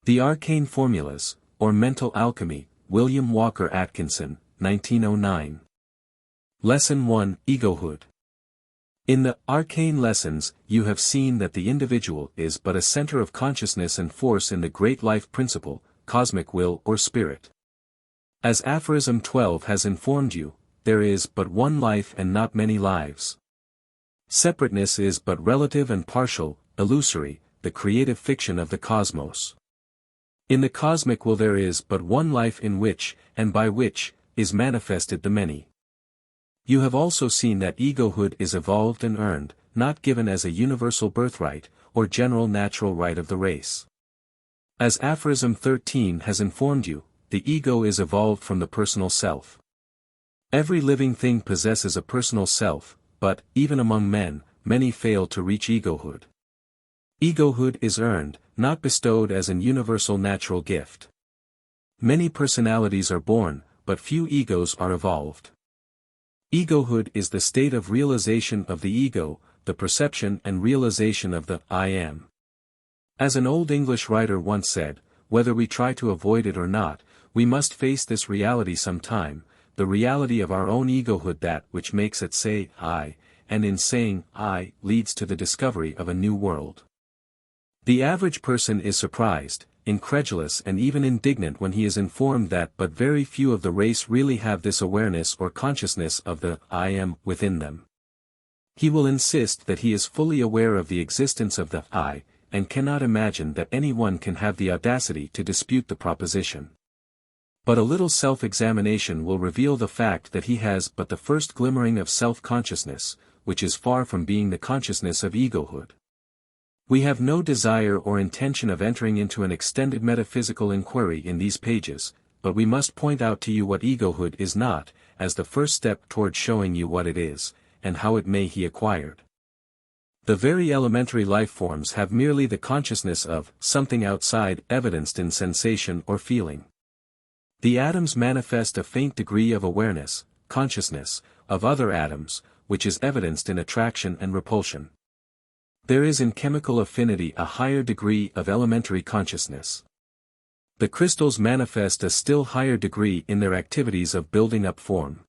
The Arcane Formulas, or Mental Alchemy, William Walker Atkinson, 1909. Lesson 1, Egohood. In the Arcane Lessons, you have seen that the individual is but a center of consciousness and force in the great life principle, cosmic will or spirit. As Aphorism 12 has informed you, there is but one life and not many lives. Separateness is but relative and partial, illusory, the creative fiction of the cosmos. In the cosmic will there is but one life in which, and by which, is manifested the many. You have also seen that egohood is evolved and earned, not given as a universal birthright, or general natural right of the race. As Aphorism 13 has informed you, the ego is evolved from the personal self. Every living thing possesses a personal self, but, even among men, many fail to reach egohood. Egohood is earned, not bestowed as an universal natural gift. Many personalities are born, but few egos are evolved. Egohood is the state of realization of the ego, the perception and realization of the I am. As an old English writer once said, whether we try to avoid it or not, we must face this reality sometime, the reality of our own egohood, that which makes it say I, and in saying I, leads to the discovery of a new world. The average person is surprised, incredulous and even indignant when he is informed that but very few of the race really have this awareness or consciousness of the I am within them. He will insist that he is fully aware of the existence of the I, and cannot imagine that anyone can have the audacity to dispute the proposition. But a little self-examination will reveal the fact that he has but the first glimmering of self-consciousness, which is far from being the consciousness of egohood. We have no desire or intention of entering into an extended metaphysical inquiry in these pages, but we must point out to you what egohood is not, as the first step toward showing you what it is, and how it may be acquired. The very elementary life forms have merely the consciousness of something outside evidenced in sensation or feeling. The atoms manifest a faint degree of awareness, consciousness, of other atoms, which is evidenced in attraction and repulsion. There is in chemical affinity a higher degree of elementary consciousness. The crystals manifest a still higher degree in their activities of building up form.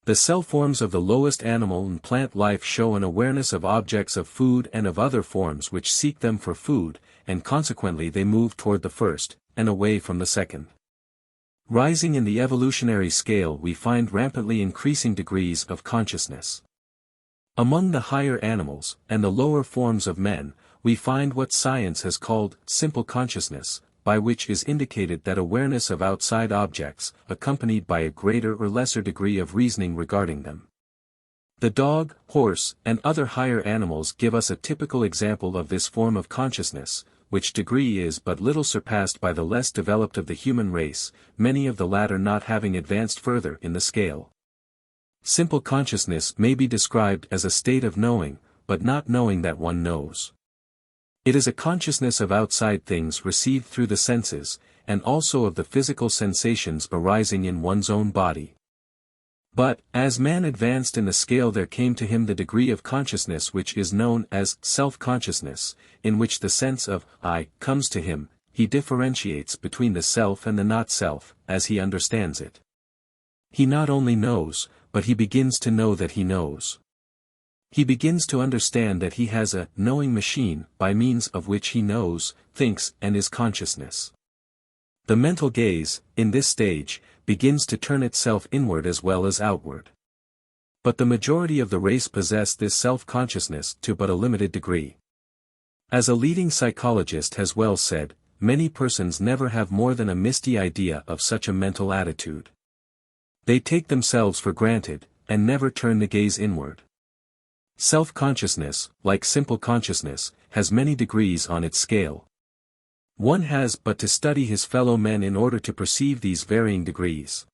The cell forms of the lowest animal and plant life show an awareness of objects of food and of other forms which seek them for food, and consequently they move toward the first, and away from the second. Rising in the evolutionary scale we find rampantly increasing degrees of consciousness. Among the higher animals, and the lower forms of men, we find what science has called simple consciousness, by which is indicated that awareness of outside objects, accompanied by a greater or lesser degree of reasoning regarding them. The dog, horse, and other higher animals give us a typical example of this form of consciousness, which degree is but little surpassed by the less developed of the human race, many of the latter not having advanced further in the scale. Simple consciousness may be described as a state of knowing, but not knowing that one knows. It is a consciousness of outside things received through the senses, and also of the physical sensations arising in one's own body. But, as man advanced in the scale there came to him the degree of consciousness which is known as self-consciousness, in which the sense of I comes to him, he differentiates between the self and the not-self, as he understands it. He not only knows, but he begins to know that he knows. He begins to understand that he has a knowing machine by means of which he knows, thinks and is consciousness. The mental gaze, in this stage, begins to turn itself inward as well as outward. But the majority of the race possess this self-consciousness to but a limited degree. As a leading psychologist has well said, many persons never have more than a misty idea of such a mental attitude. They take themselves for granted, and never turn the gaze inward. Self-consciousness, like simple consciousness, has many degrees on its scale. One has but to study his fellow men in order to perceive these varying degrees.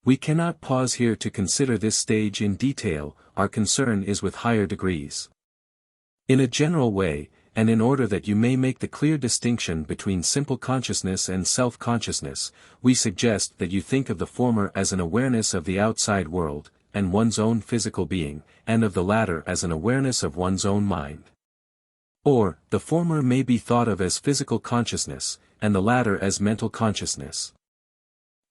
We cannot pause here to consider this stage in detail, our concern is with higher degrees. In a general way, and in order that you may make the clear distinction between simple consciousness and self-consciousness, we suggest that you think of the former as an awareness of the outside world, and one's own physical being, and of the latter as an awareness of one's own mind. Or, the former may be thought of as physical consciousness, and the latter as mental consciousness.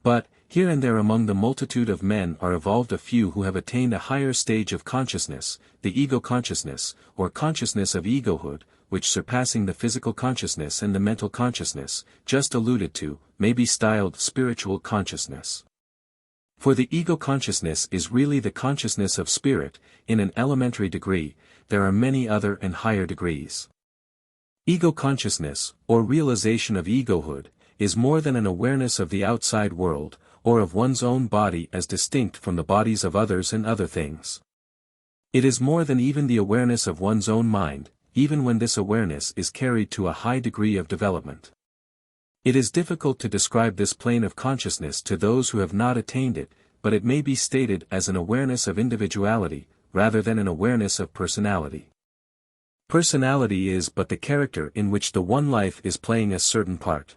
But, here and there among the multitude of men are evolved a few who have attained a higher stage of consciousness, the ego consciousness, or consciousness of egohood, which surpassing the physical consciousness and the mental consciousness, just alluded to, may be styled spiritual consciousness. For the ego consciousness is really the consciousness of spirit, in an elementary degree. There are many other and higher degrees. Ego consciousness, or realization of egohood, is more than an awareness of the outside world, or of one's own body as distinct from the bodies of others and other things. It is more than even the awareness of one's own mind, even when this awareness is carried to a high degree of development. It is difficult to describe this plane of consciousness to those who have not attained it, but it may be stated as an awareness of individuality, rather than an awareness of personality. Personality is but the character in which the one life is playing a certain part.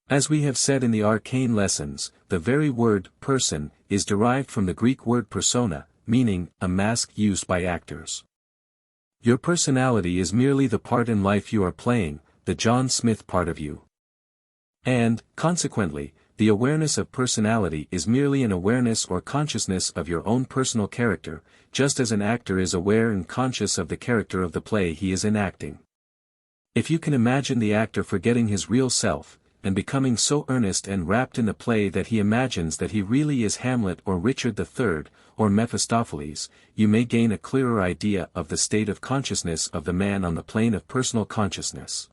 As we have said in the arcane lessons, the very word person is derived from the Greek word persona, meaning a mask used by actors. Your personality is merely the part in life you are playing, the John Smith part of you. And, consequently, the awareness of personality is merely an awareness or consciousness of your own personal character, just as an actor is aware and conscious of the character of the play he is enacting. If you can imagine the actor forgetting his real self, and becoming so earnest and rapt in the play that he imagines that he really is Hamlet or Richard III, or Mephistopheles, you may gain a clearer idea of the state of consciousness of the man on the plane of personal consciousness.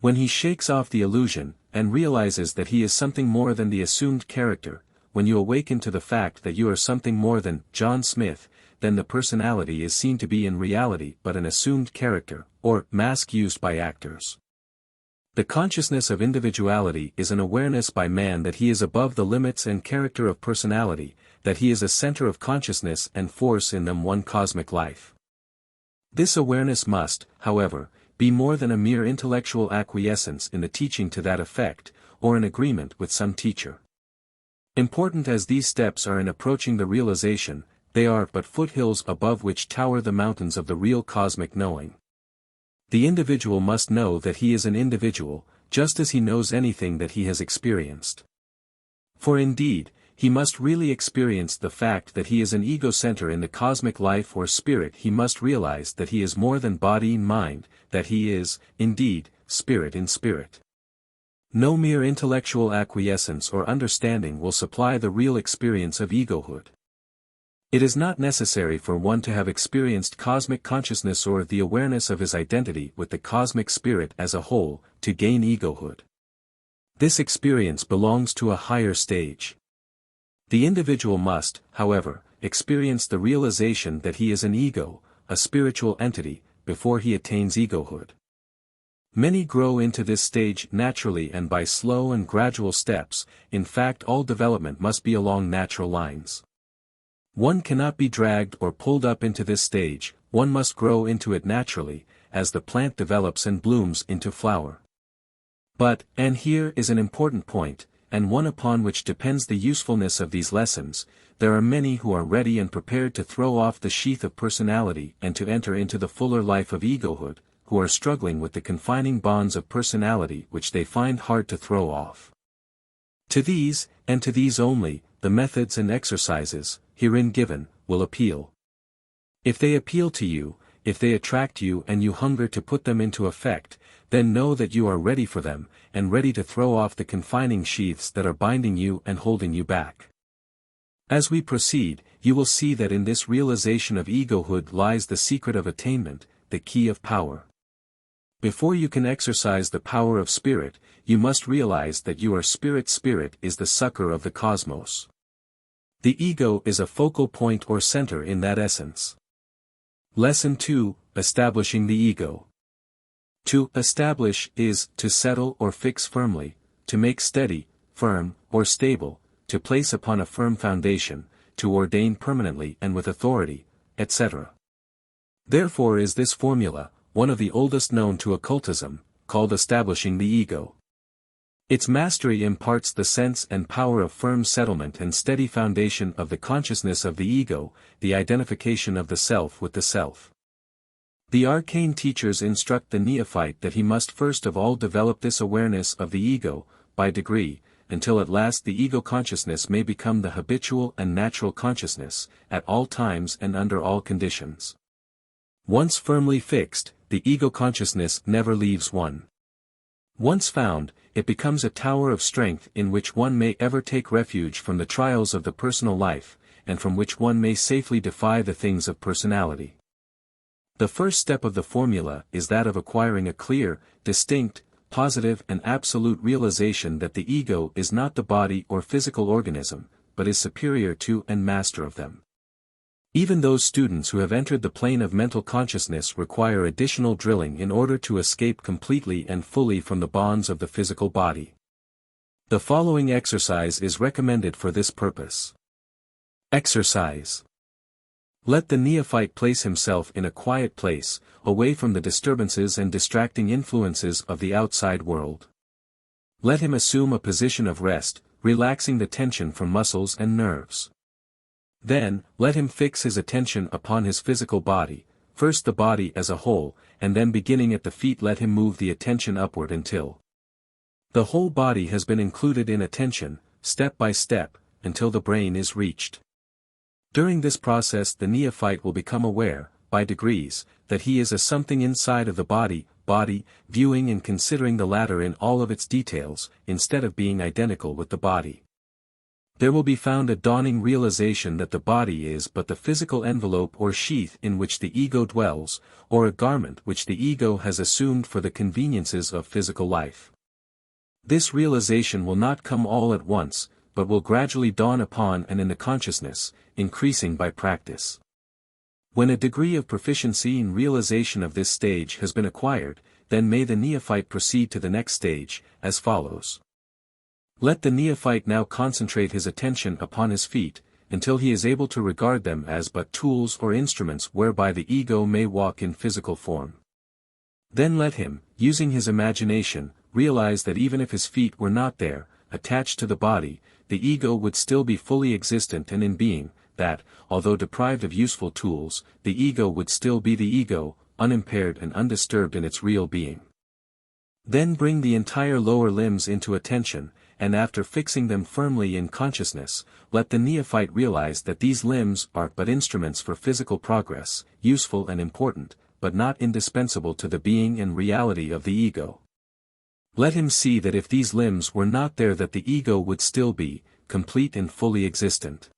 When he shakes off the illusion, and realizes that he is something more than the assumed character, when you awaken to the fact that you are something more than John Smith, then the personality is seen to be in reality but an assumed character, or mask used by actors. The consciousness of individuality is an awareness by man that he is above the limits and character of personality, that he is a center of consciousness and force in them one cosmic life. This awareness must, however, be more than a mere intellectual acquiescence in the teaching to that effect, or an agreement with some teacher. Important as these steps are in approaching the realization, they are but foothills above which tower the mountains of the real cosmic knowing. The individual must know that he is an individual, just as he knows anything that he has experienced. For indeed, he must really experience the fact that he is an ego center in the cosmic life or spirit. He must realize that he is more than body and mind, that he is, indeed, spirit in spirit. No mere intellectual acquiescence or understanding will supply the real experience of egohood. It is not necessary for one to have experienced cosmic consciousness or the awareness of his identity with the cosmic spirit as a whole, to gain egohood. This experience belongs to a higher stage. The individual must, however, experience the realization that he is an ego, a spiritual entity, before he attains egohood. Many grow into this stage naturally and by slow and gradual steps. In fact, all development must be along natural lines. One cannot be dragged or pulled up into this stage, one must grow into it naturally, as the plant develops and blooms into flower. But, and here is an important point, and one upon which depends the usefulness of these lessons, there are many who are ready and prepared to throw off the sheath of personality and to enter into the fuller life of egohood, who are struggling with the confining bonds of personality which they find hard to throw off. To these, and to these only, the methods and exercises, herein given, will appeal. If they appeal to you, if they attract you and you hunger to put them into effect, then know that you are ready for them, and ready to throw off the confining sheaths that are binding you and holding you back. As we proceed, you will see that in this realization of egohood lies the secret of attainment, the key of power. Before you can exercise the power of spirit, you must realize that you are spirit. Spirit is the succor of the cosmos. The ego is a focal point or center in that essence. Lesson 2, Establishing the Ego. To establish is to settle or fix firmly, to make steady, firm, or stable, to place upon a firm foundation, to ordain permanently and with authority, etc. Therefore is this formula, one of the oldest known to occultism, called establishing the ego. Its mastery imparts the sense and power of firm settlement and steady foundation of the consciousness of the ego, the identification of the self with the self. The arcane teachers instruct the neophyte that he must first of all develop this awareness of the ego, by degree, until at last the ego consciousness may become the habitual and natural consciousness, at all times and under all conditions. Once firmly fixed, the ego consciousness never leaves one. Once found, it becomes a tower of strength in which one may ever take refuge from the trials of the personal life, and from which one may safely defy the things of personality. The first step of the formula is that of acquiring a clear, distinct, positive and absolute realization that the ego is not the body or physical organism, but is superior to and master of them. Even those students who have entered the plane of mental consciousness require additional drilling in order to escape completely and fully from the bonds of the physical body. The following exercise is recommended for this purpose. Exercise. Let the neophyte place himself in a quiet place, away from the disturbances and distracting influences of the outside world. Let him assume a position of rest, relaxing the tension from muscles and nerves. Then, let him fix his attention upon his physical body, first the body as a whole, and then beginning at the feet let him move the attention upward until the whole body has been included in attention, step by step, until the brain is reached. During this process the neophyte will become aware, by degrees, that he is a something inside of the body, viewing and considering the latter in all of its details, instead of being identical with the body. There will be found a dawning realization that the body is but the physical envelope or sheath in which the ego dwells, or a garment which the ego has assumed for the conveniences of physical life. This realization will not come all at once, but will gradually dawn upon and in the consciousness, increasing by practice. When a degree of proficiency in realization of this stage has been acquired, then may the neophyte proceed to the next stage, as follows. Let the neophyte now concentrate his attention upon his feet, until he is able to regard them as but tools or instruments whereby the ego may walk in physical form. Then let him, using his imagination, realize that even if his feet were not there, attached to the body, the ego would still be fully existent and in being, that, although deprived of useful tools, the ego would still be the ego, unimpaired and undisturbed in its real being. Then bring the entire lower limbs into attention, and after fixing them firmly in consciousness, let the neophyte realize that these limbs are but instruments for physical progress, useful and important, but not indispensable to the being and reality of the ego. Let him see that if these limbs were not there that the ego would still be, complete and fully existent.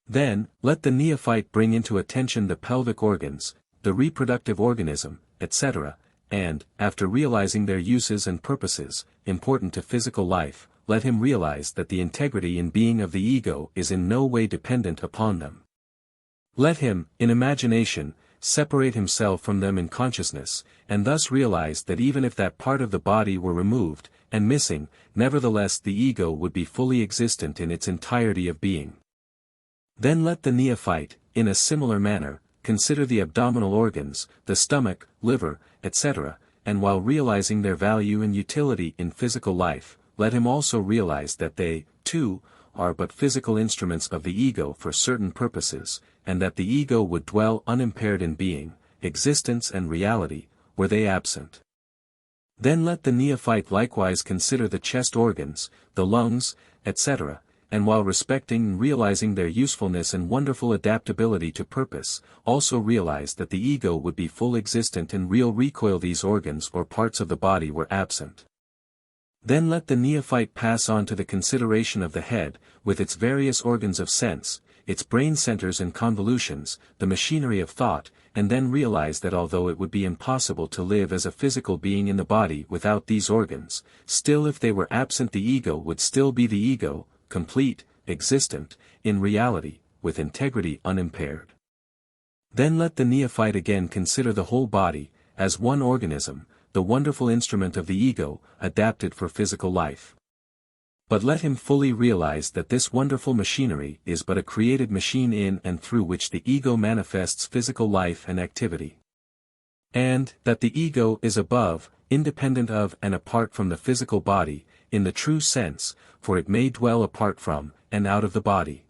Then, let the neophyte bring into attention the pelvic organs, the reproductive organism, etc., and, after realizing their uses and purposes, important to physical life, let him realize that the integrity and being of the ego is in no way dependent upon them. Let him, in imagination, separate himself from them in consciousness, and thus realize that even if that part of the body were removed, and missing, nevertheless the ego would be fully existent in its entirety of being. Then let the neophyte, in a similar manner, consider the abdominal organs, the stomach, liver, etc., and while realizing their value and utility in physical life, let him also realize that they, too, are but physical instruments of the ego for certain purposes, and that the ego would dwell unimpaired in being, existence and reality, were they absent. Then let the neophyte likewise consider the chest organs, the lungs, etc., and while respecting and realizing their usefulness and wonderful adaptability to purpose, also realize that the ego would be full existent in real recoil these organs or parts of the body were absent. Then let the neophyte pass on to the consideration of the head, with its various organs of sense, its brain centers and convolutions, the machinery of thought, and then realize that although it would be impossible to live as a physical being in the body without these organs, still if they were absent the ego would still be the ego, complete, existent, in reality, with integrity unimpaired. Then let the neophyte again consider the whole body, as one organism, the wonderful instrument of the ego, adapted for physical life. But let him fully realize that this wonderful machinery is but a created machine in and through which the ego manifests physical life and activity. And, that the ego is above, independent of and apart from the physical body, in the true sense, for it may dwell apart from, and out of the body.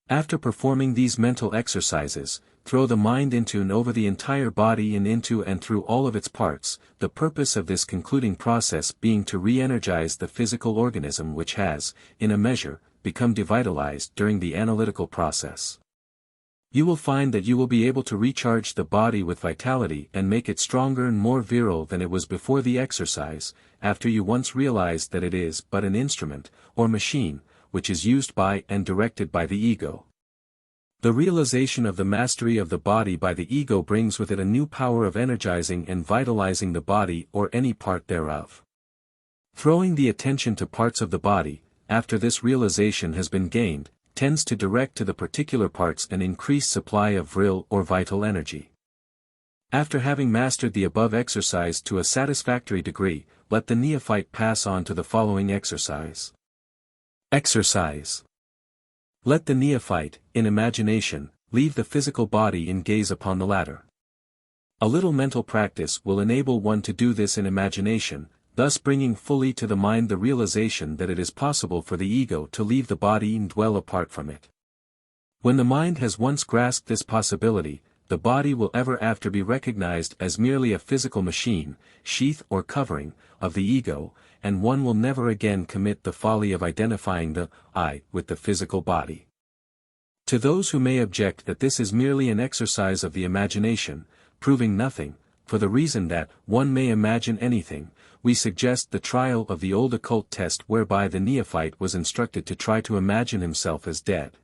After performing these mental exercises, throw the mind into and over the entire body and into and through all of its parts, the purpose of this concluding process being to re-energize the physical organism which has, in a measure, become devitalized during the analytical process. You will find that you will be able to recharge the body with vitality and make it stronger and more virile than it was before the exercise, after you once realized that it is but an instrument, or machine, which is used by and directed by the ego. The realization of the mastery of the body by the ego brings with it a new power of energizing and vitalizing the body or any part thereof. Throwing the attention to parts of the body, after this realization has been gained, tends to direct to the particular parts an increased supply of virile or vital energy. After having mastered the above exercise to a satisfactory degree, let the neophyte pass on to the following exercise. Exercise. Let the neophyte, in imagination, leave the physical body and gaze upon the latter. A little mental practice will enable one to do this in imagination, thus bringing fully to the mind the realization that it is possible for the ego to leave the body and dwell apart from it. When the mind has once grasped this possibility, the body will ever after be recognized as merely a physical machine, sheath or covering, of the ego, and one will never again commit the folly of identifying the I with the physical body. To those who may object that this is merely an exercise of the imagination, proving nothing, for the reason that one may imagine anything, we suggest the trial of the old occult test whereby the neophyte was instructed to try to imagine himself as dead.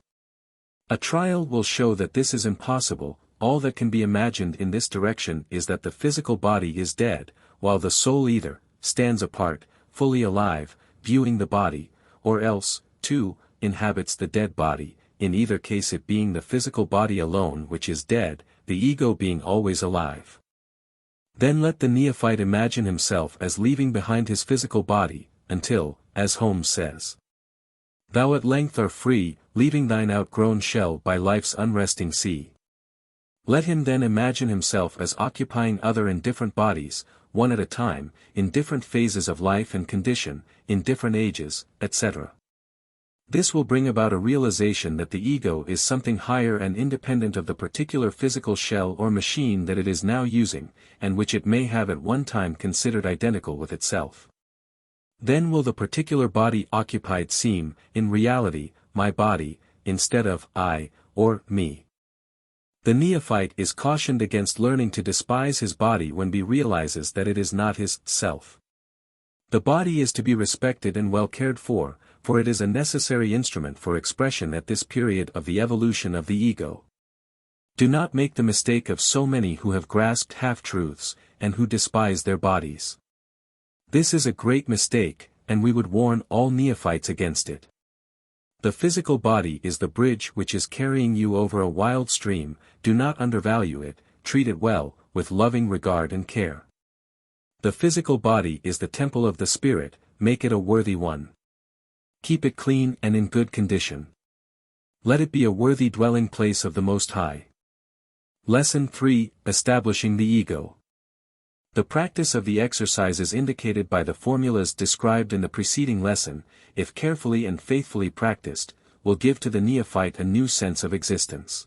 A trial will show that this is impossible. All that can be imagined in this direction is that the physical body is dead, while the soul either stands apart, fully alive, viewing the body, or else, too, inhabits the dead body, in either case it being the physical body alone which is dead, the ego being always alive. Then let the neophyte imagine himself as leaving behind his physical body, until, as Holmes says, thou at length art free, leaving thine outgrown shell by life's unresting sea. Let him then imagine himself as occupying other and different bodies, one at a time, in different phases of life and condition, in different ages, etc. This will bring about a realization that the ego is something higher and independent of the particular physical shell or machine that it is now using, and which it may have at one time considered identical with itself. Then will the particular body occupied seem, in reality, my body, instead of I, or me. The neophyte is cautioned against learning to despise his body when he realizes that it is not his self. The body is to be respected and well cared for it is a necessary instrument for expression at this period of the evolution of the ego. Do not make the mistake of so many who have grasped half-truths, and who despise their bodies. This is a great mistake, and we would warn all neophytes against it. The physical body is the bridge which is carrying you over a wild stream. Do not undervalue it, treat it well, with loving regard and care. The physical body is the temple of the spirit, make it a worthy one. Keep it clean and in good condition. Let it be a worthy dwelling place of the Most High. Lesson 3, Establishing the Ego. The practice of the exercises indicated by the formulas described in the preceding lesson, if carefully and faithfully practiced, will give to the neophyte a new sense of existence.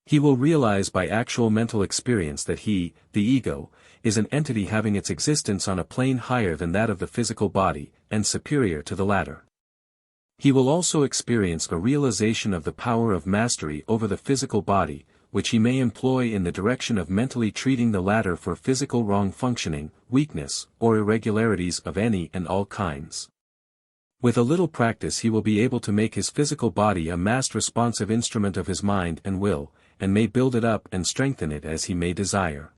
He will realize by actual mental experience that he, the ego, is an entity having its existence on a plane higher than that of the physical body, and superior to the latter. He will also experience a realization of the power of mastery over the physical body, which he may employ in the direction of mentally treating the latter for physical wrong functioning, weakness, or irregularities of any and all kinds. With a little practice he will be able to make his physical body a massed responsive instrument of his mind and will, and may build it up and strengthen it as he may desire.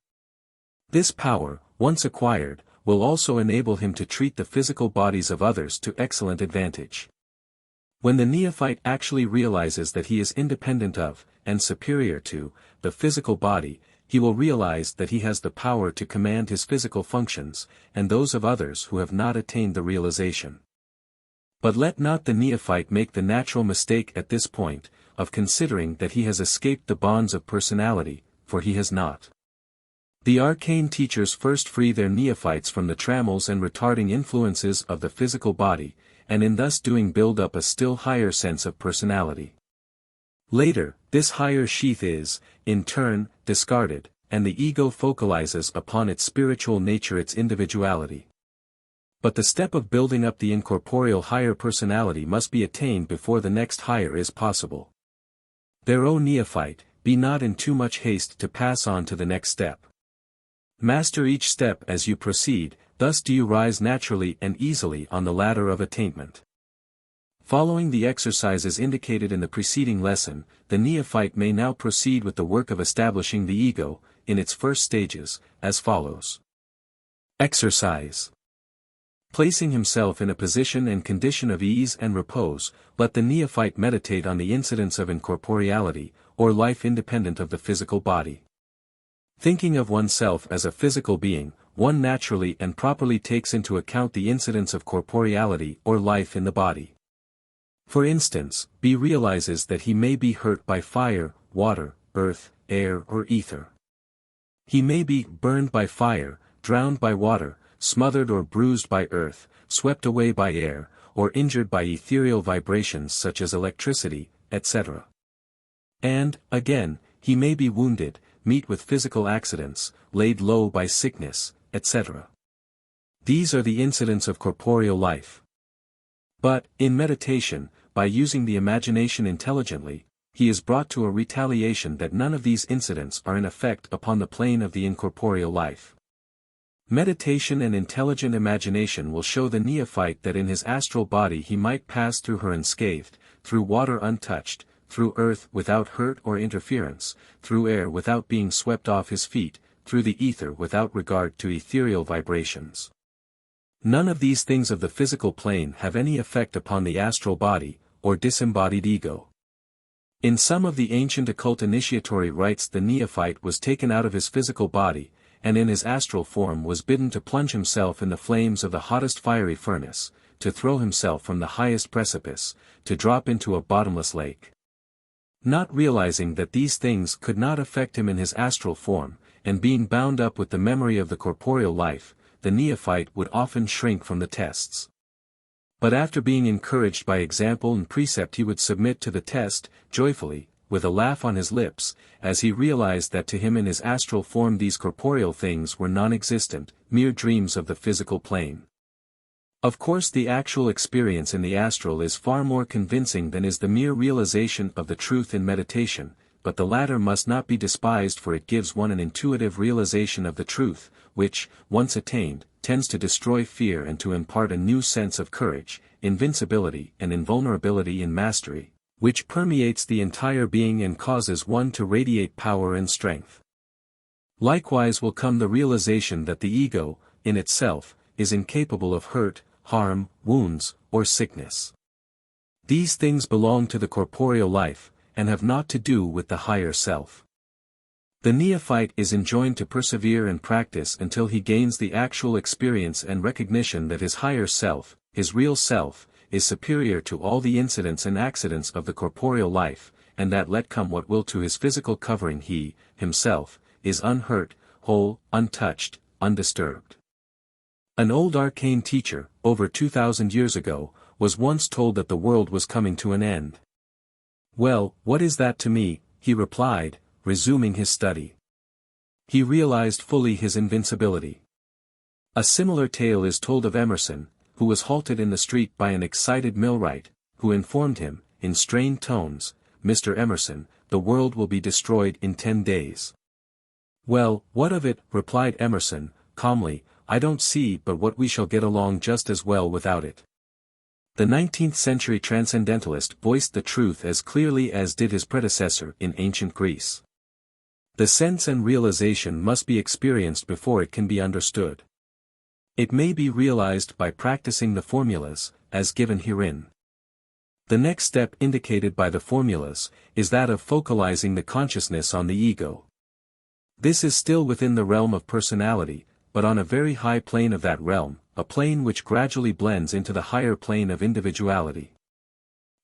This power, once acquired, will also enable him to treat the physical bodies of others to excellent advantage. When the neophyte actually realizes that he is independent of, and superior to, the physical body, he will realize that he has the power to command his physical functions, and those of others who have not attained the realization. But let not the neophyte make the natural mistake at this point, of considering that he has escaped the bonds of personality, for he has not. The arcane teachers first free their neophytes from the trammels and retarding influences of the physical body, and in thus doing build up a still higher sense of personality. Later, this higher sheath is, in turn, discarded, and the ego focalizes upon its spiritual nature, its individuality. But the step of building up the incorporeal higher personality must be attained before the next higher is possible. There, O neophyte, be not in too much haste to pass on to the next step. Master each step as you proceed, thus do you rise naturally and easily on the ladder of attainment. Following the exercises indicated in the preceding lesson, the neophyte may now proceed with the work of establishing the ego, in its first stages, as follows. Exercise. Placing himself in a position and condition of ease and repose, let the neophyte meditate on the incidence of incorporeality, or life independent of the physical body. Thinking of oneself as a physical being, one naturally and properly takes into account the incidence of corporeality or life in the body. For instance, B realizes that he may be hurt by fire, water, earth, air or ether. He may be burned by fire, drowned by water, smothered or bruised by earth, swept away by air, or injured by ethereal vibrations such as electricity, etc. And, again, he may be wounded, meet with physical accidents, laid low by sickness, etc. These are the incidents of corporeal life. But, in meditation, by using the imagination intelligently, he is brought to a retaliation that none of these incidents are in effect upon the plane of the incorporeal life. Meditation and intelligent imagination will show the neophyte that in his astral body he might pass through her unscathed, through water untouched, through earth without hurt or interference, through air without being swept off his feet, through the ether without regard to ethereal vibrations. None of these things of the physical plane have any effect upon the astral body, or disembodied ego. In some of the ancient occult initiatory rites the neophyte was taken out of his physical body, and in his astral form was bidden to plunge himself in the flames of the hottest fiery furnace, to throw himself from the highest precipice, to drop into a bottomless lake. Not realizing that these things could not affect him in his astral form, and being bound up with the memory of the corporeal life, the neophyte would often shrink from the tests. But after being encouraged by example and precept he would submit to the test, joyfully, with a laugh on his lips, as he realized that to him in his astral form these corporeal things were non-existent, mere dreams of the physical plane. Of course the actual experience in the astral is far more convincing than is the mere realization of the truth in meditation, but the latter must not be despised, for it gives one an intuitive realization of the truth, which, once attained, tends to destroy fear and to impart a new sense of courage, invincibility and invulnerability in mastery, which permeates the entire being and causes one to radiate power and strength. Likewise will come the realization that the ego, in itself, is incapable of hurt, harm, wounds, or sickness. These things belong to the corporeal life, and have naught to do with the higher self. The neophyte is enjoined to persevere and practice until he gains the actual experience and recognition that his higher self, his real self, is superior to all the incidents and accidents of the corporeal life, and that let come what will to his physical covering he, himself, is unhurt, whole, untouched, undisturbed. An old arcane teacher, over 2,000 years ago, was once told that the world was coming to an end. "Well, what is that to me?" he replied, resuming his study. He realized fully his invincibility. A similar tale is told of Emerson, who was halted in the street by an excited millwright, who informed him, in strained tones, "Mr. Emerson, the world will be destroyed in 10 days. "Well, what of it?" replied Emerson, calmly, "I don't see but what we shall get along just as well without it." The 19th-century transcendentalist voiced the truth as clearly as did his predecessor in ancient Greece. The sense and realization must be experienced before it can be understood. It may be realized by practicing the formulas, as given herein. The next step indicated by the formulas, is that of focalizing the consciousness on the ego. This is still within the realm of personality, but on a very high plane of that realm, a plane which gradually blends into the higher plane of individuality.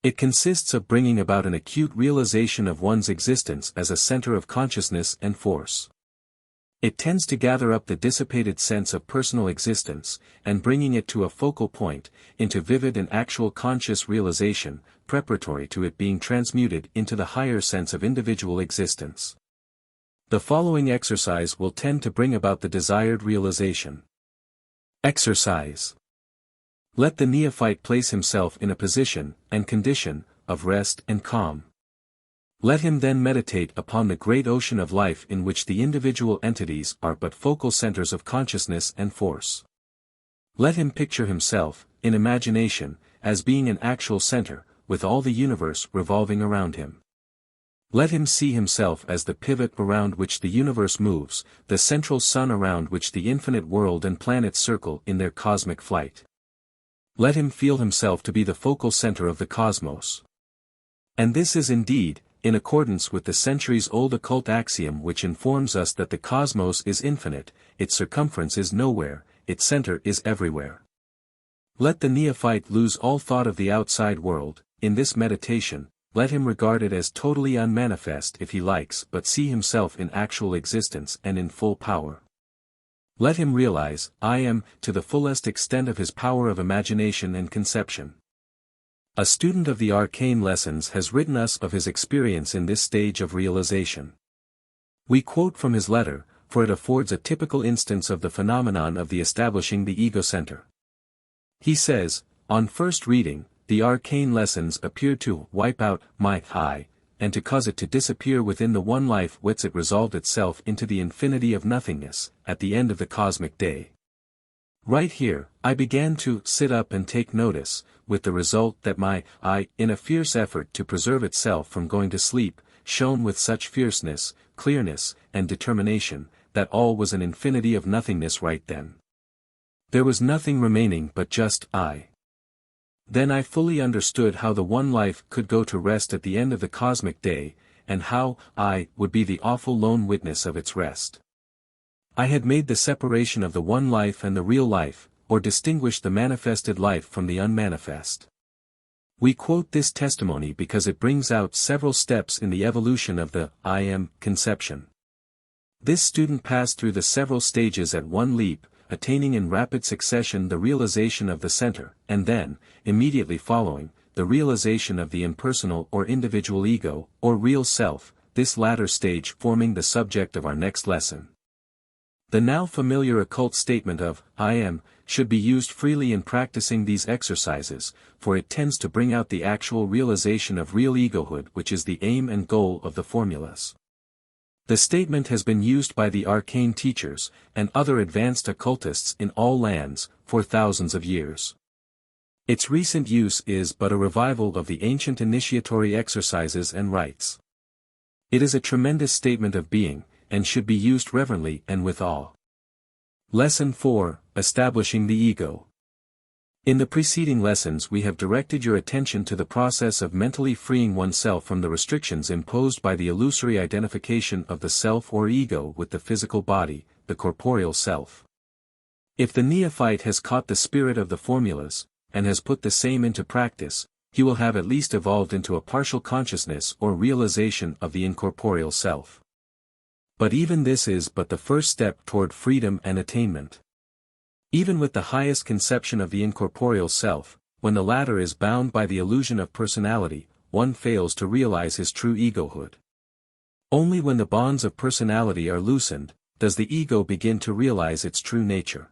It consists of bringing about an acute realization of one's existence as a center of consciousness and force. It tends to gather up the dissipated sense of personal existence, and bringing it to a focal point, into vivid and actual conscious realization, preparatory to it being transmuted into the higher sense of individual existence. The following exercise will tend to bring about the desired realization. Exercise. Let the neophyte place himself in a position and condition of rest and calm. Let him then meditate upon the great ocean of life in which the individual entities are but focal centers of consciousness and force. Let him picture himself, in imagination, as being an actual center, with all the universe revolving around him. Let him see himself as the pivot around which the universe moves, the central sun around which the infinite world and planets circle in their cosmic flight. Let him feel himself to be the focal center of the cosmos. And this is indeed, in accordance with the centuries-old occult axiom which informs us that the cosmos is infinite, its circumference is nowhere, its center is everywhere. Let the neophyte lose all thought of the outside world. In this meditation, let him regard it as totally unmanifest if he likes, but see himself in actual existence and in full power. Let him realize, I am, to the fullest extent of his power of imagination and conception. A student of the arcane lessons has written us of his experience in this stage of realization. We quote from his letter, for it affords a typical instance of the phenomenon of the establishing the ego center. He says, on first reading, the arcane lessons appeared to wipe out my I, and to cause it to disappear within the one life whence it resolved itself into the infinity of nothingness, at the end of the cosmic day. Right here, I began to sit up and take notice, with the result that my I, in a fierce effort to preserve itself from going to sleep, shone with such fierceness, clearness, and determination, that all was an infinity of nothingness right then. There was nothing remaining but just I. Then I fully understood how the one life could go to rest at the end of the cosmic day, and how I would be the awful lone witness of its rest. I had made the separation of the one life and the real life, or distinguished the manifested life from the unmanifest. We quote this testimony because it brings out several steps in the evolution of the I am conception. This student passed through the several stages at one leap, attaining in rapid succession the realization of the center, and then, immediately following, the realization of the impersonal or individual ego, or real self, this latter stage forming the subject of our next lesson. The now familiar occult statement of, I am, should be used freely in practicing these exercises, for it tends to bring out the actual realization of real egohood, which is the aim and goal of the formulas. The statement has been used by the arcane teachers, and other advanced occultists in all lands, for thousands of years. Its recent use is but a revival of the ancient initiatory exercises and rites. It is a tremendous statement of being, and should be used reverently and with awe. Lesson 4, Establishing the Ego. In the preceding lessons we have directed your attention to the process of mentally freeing oneself from the restrictions imposed by the illusory identification of the self or ego with the physical body, the corporeal self. If the neophyte has caught the spirit of the formulas, and has put the same into practice, he will have at least evolved into a partial consciousness or realization of the incorporeal self. But even this is but the first step toward freedom and attainment. Even with the highest conception of the incorporeal self, when the latter is bound by the illusion of personality, one fails to realize his true egohood. Only when the bonds of personality are loosened, does the ego begin to realize its true nature.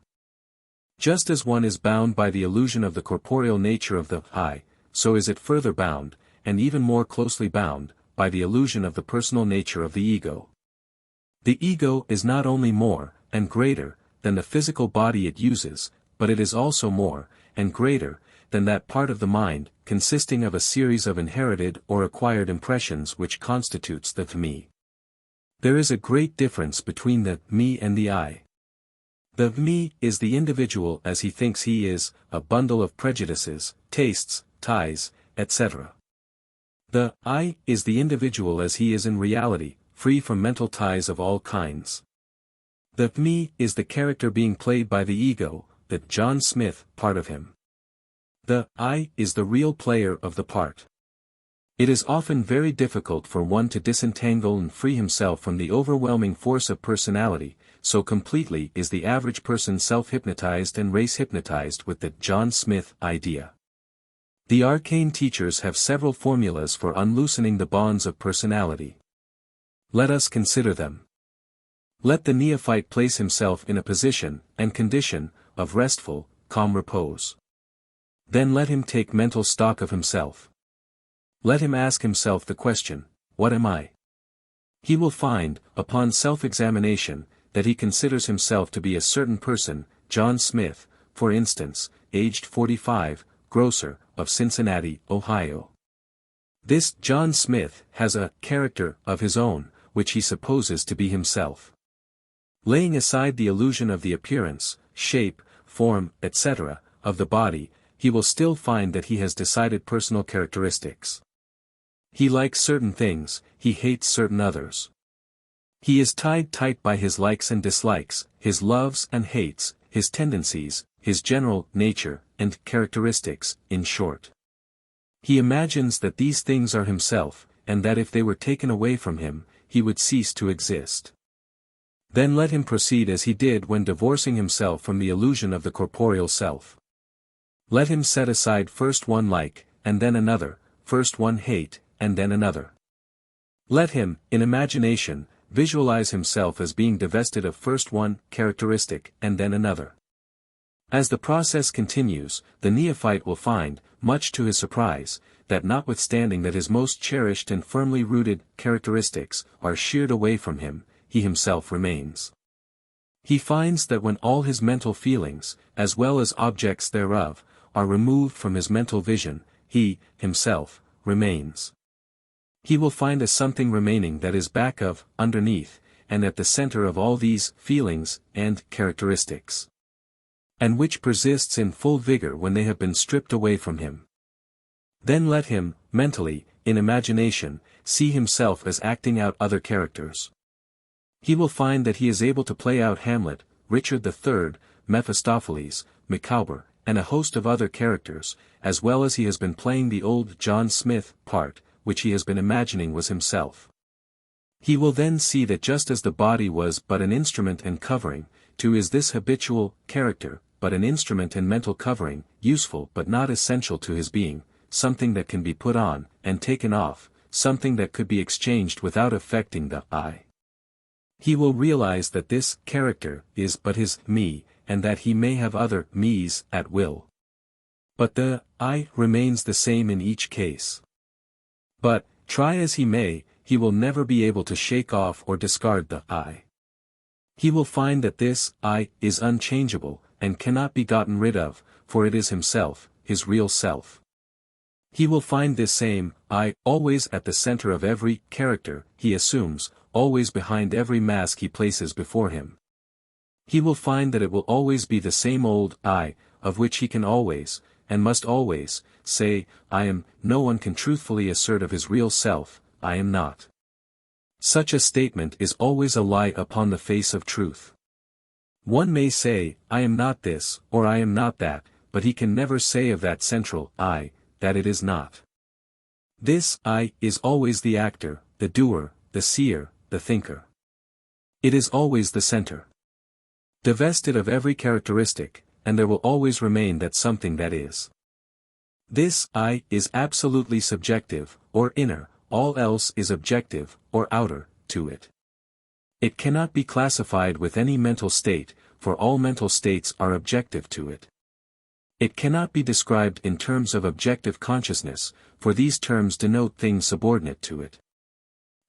Just as one is bound by the illusion of the corporeal nature of the I, so is it further bound, and even more closely bound, by the illusion of the personal nature of the ego. The ego is not only more, and greater, than the physical body it uses, but it is also more, and greater, than that part of the mind, consisting of a series of inherited or acquired impressions which constitutes the me. There is a great difference between the me and the I. The me is the individual as he thinks he is, a bundle of prejudices, tastes, ties, etc. The I is the individual as he is in reality, free from mental ties of all kinds. The me is the character being played by the ego, the John Smith part of him. The I is the real player of the part. It is often very difficult for one to disentangle and free himself from the overwhelming force of personality, so completely is the average person self-hypnotized and race-hypnotized with the John Smith idea. The arcane teachers have several formulas for unloosening the bonds of personality. Let us consider them. Let the neophyte place himself in a position and condition of restful, calm repose. Then let him take mental stock of himself. Let him ask himself the question, what am I? He will find, upon self-examination, that he considers himself to be a certain person, John Smith, for instance, aged 45, grocer, of Cincinnati, Ohio. This John Smith has a character of his own, which he supposes to be himself. Laying aside the illusion of the appearance, shape, form, etc., of the body, he will still find that he has decided personal characteristics. He likes certain things, he hates certain others. He is tied tight by his likes and dislikes, his loves and hates, his tendencies, his general nature, and characteristics, in short. He imagines that these things are himself, and that if they were taken away from him, he would cease to exist. Then let him proceed as he did when divorcing himself from the illusion of the corporeal self. Let him set aside first one like, and then another, first one hate, and then another. Let him, in imagination, visualize himself as being divested of first one characteristic, and then another. As the process continues, the neophyte will find, much to his surprise, that notwithstanding that his most cherished and firmly rooted characteristics are sheared away from him, he himself remains. He finds that when all his mental feelings, as well as objects thereof, are removed from his mental vision, he, himself, remains. He will find a something remaining that is back of, underneath, and at the center of all these feelings and characteristics, and which persists in full vigor when they have been stripped away from him. Then let him, mentally, in imagination, see himself as acting out other characters. He will find that he is able to play out Hamlet, Richard III, Mephistopheles, Micawber, and a host of other characters, as well as he has been playing the old John Smith part, which he has been imagining was himself. He will then see that just as the body was but an instrument and covering, too is this habitual character, but an instrument and mental covering, useful but not essential to his being, something that can be put on, and taken off, something that could be exchanged without affecting the I. He will realize that this character is but his me, and that he may have other me's at will. But the I remains the same in each case. But, try as he may, he will never be able to shake off or discard the I. He will find that this I is unchangeable, and cannot be gotten rid of, for it is himself, his real self. He will find this same I always at the center of every character he assumes, always behind every mask he places before him. He will find that it will always be the same old I, of which he can always, and must always, say, I am. No one can truthfully assert of his real self, I am not. Such a statement is always a lie upon the face of truth. One may say, I am not this, or I am not that, but he can never say of that central I, that it is not. This I is always the actor, the doer, the seer, the thinker. It is always the center. Divested of every characteristic, and there will always remain that something that is. This I is absolutely subjective, or inner, all else is objective, or outer, to it. It cannot be classified with any mental state, for all mental states are objective to it. It cannot be described in terms of objective consciousness, for these terms denote things subordinate to it.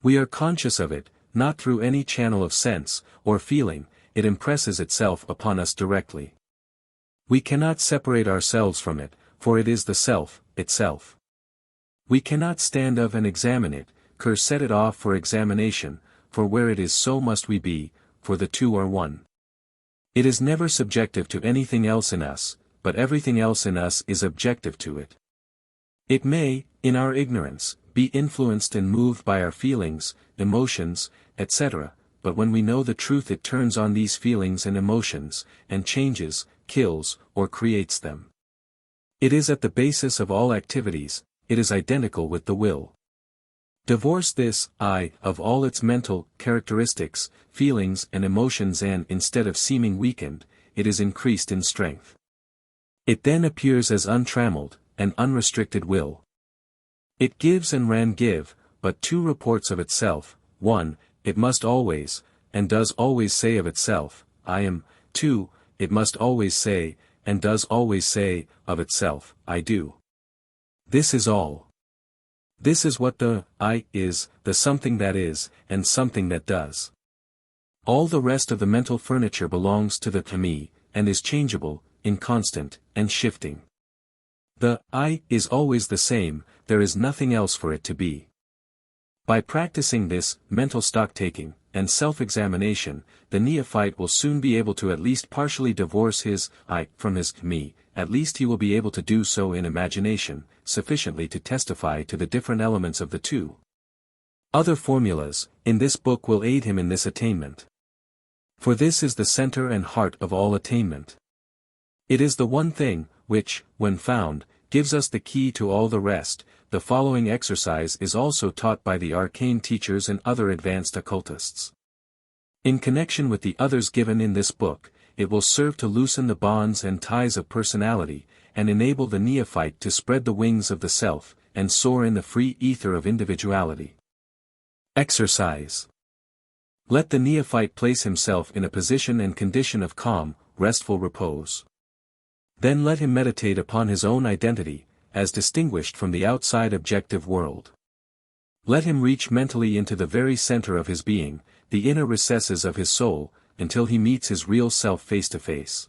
We are conscious of it, not through any channel of sense, or feeling, it impresses itself upon us directly. We cannot separate ourselves from it, for it is the self, itself. We cannot stand of and examine it, set it off for examination, for where it is so must we be, for the two are one. It is never subjective to anything else in us, but everything else in us is objective to it. It may, in our ignorance, be influenced and moved by our feelings, emotions, etc., but when we know the truth it turns on these feelings and emotions, and changes, kills, or creates them. It is at the basis of all activities, it is identical with the will. Divorce this I of all its mental characteristics, feelings and emotions, and instead of seeming weakened, it is increased in strength. It then appears as untrammeled, and unrestricted will. It gives and give, but two reports of itself: 1, it must always, and does always say of itself, I am; 2, it must always say, and does always say, of itself, I do. This is all. This is what the I is, the something that is, and something that does. All the rest of the mental furniture belongs to the me, and is changeable, inconstant, and shifting. The I is always the same, there is nothing else for it to be. By practicing this mental stock-taking and self-examination, the neophyte will soon be able to at least partially divorce his I from his me. At least he will be able to do so in imagination, sufficiently to testify to the different elements of the two. Other formulas, in this book, will aid him in this attainment. For this is the center and heart of all attainment. It is the one thing, which, when found, gives us the key to all the rest. The following exercise is also taught by the arcane teachers and other advanced occultists. In connection with the others given in this book, it will serve to loosen the bonds and ties of personality, and enable the neophyte to spread the wings of the self, and soar in the free ether of individuality. Exercise. Let the neophyte place himself in a position and condition of calm, restful repose. Then let him meditate upon his own identity, as distinguished from the outside objective world. Let him reach mentally into the very center of his being, the inner recesses of his soul, until he meets his real self face to face.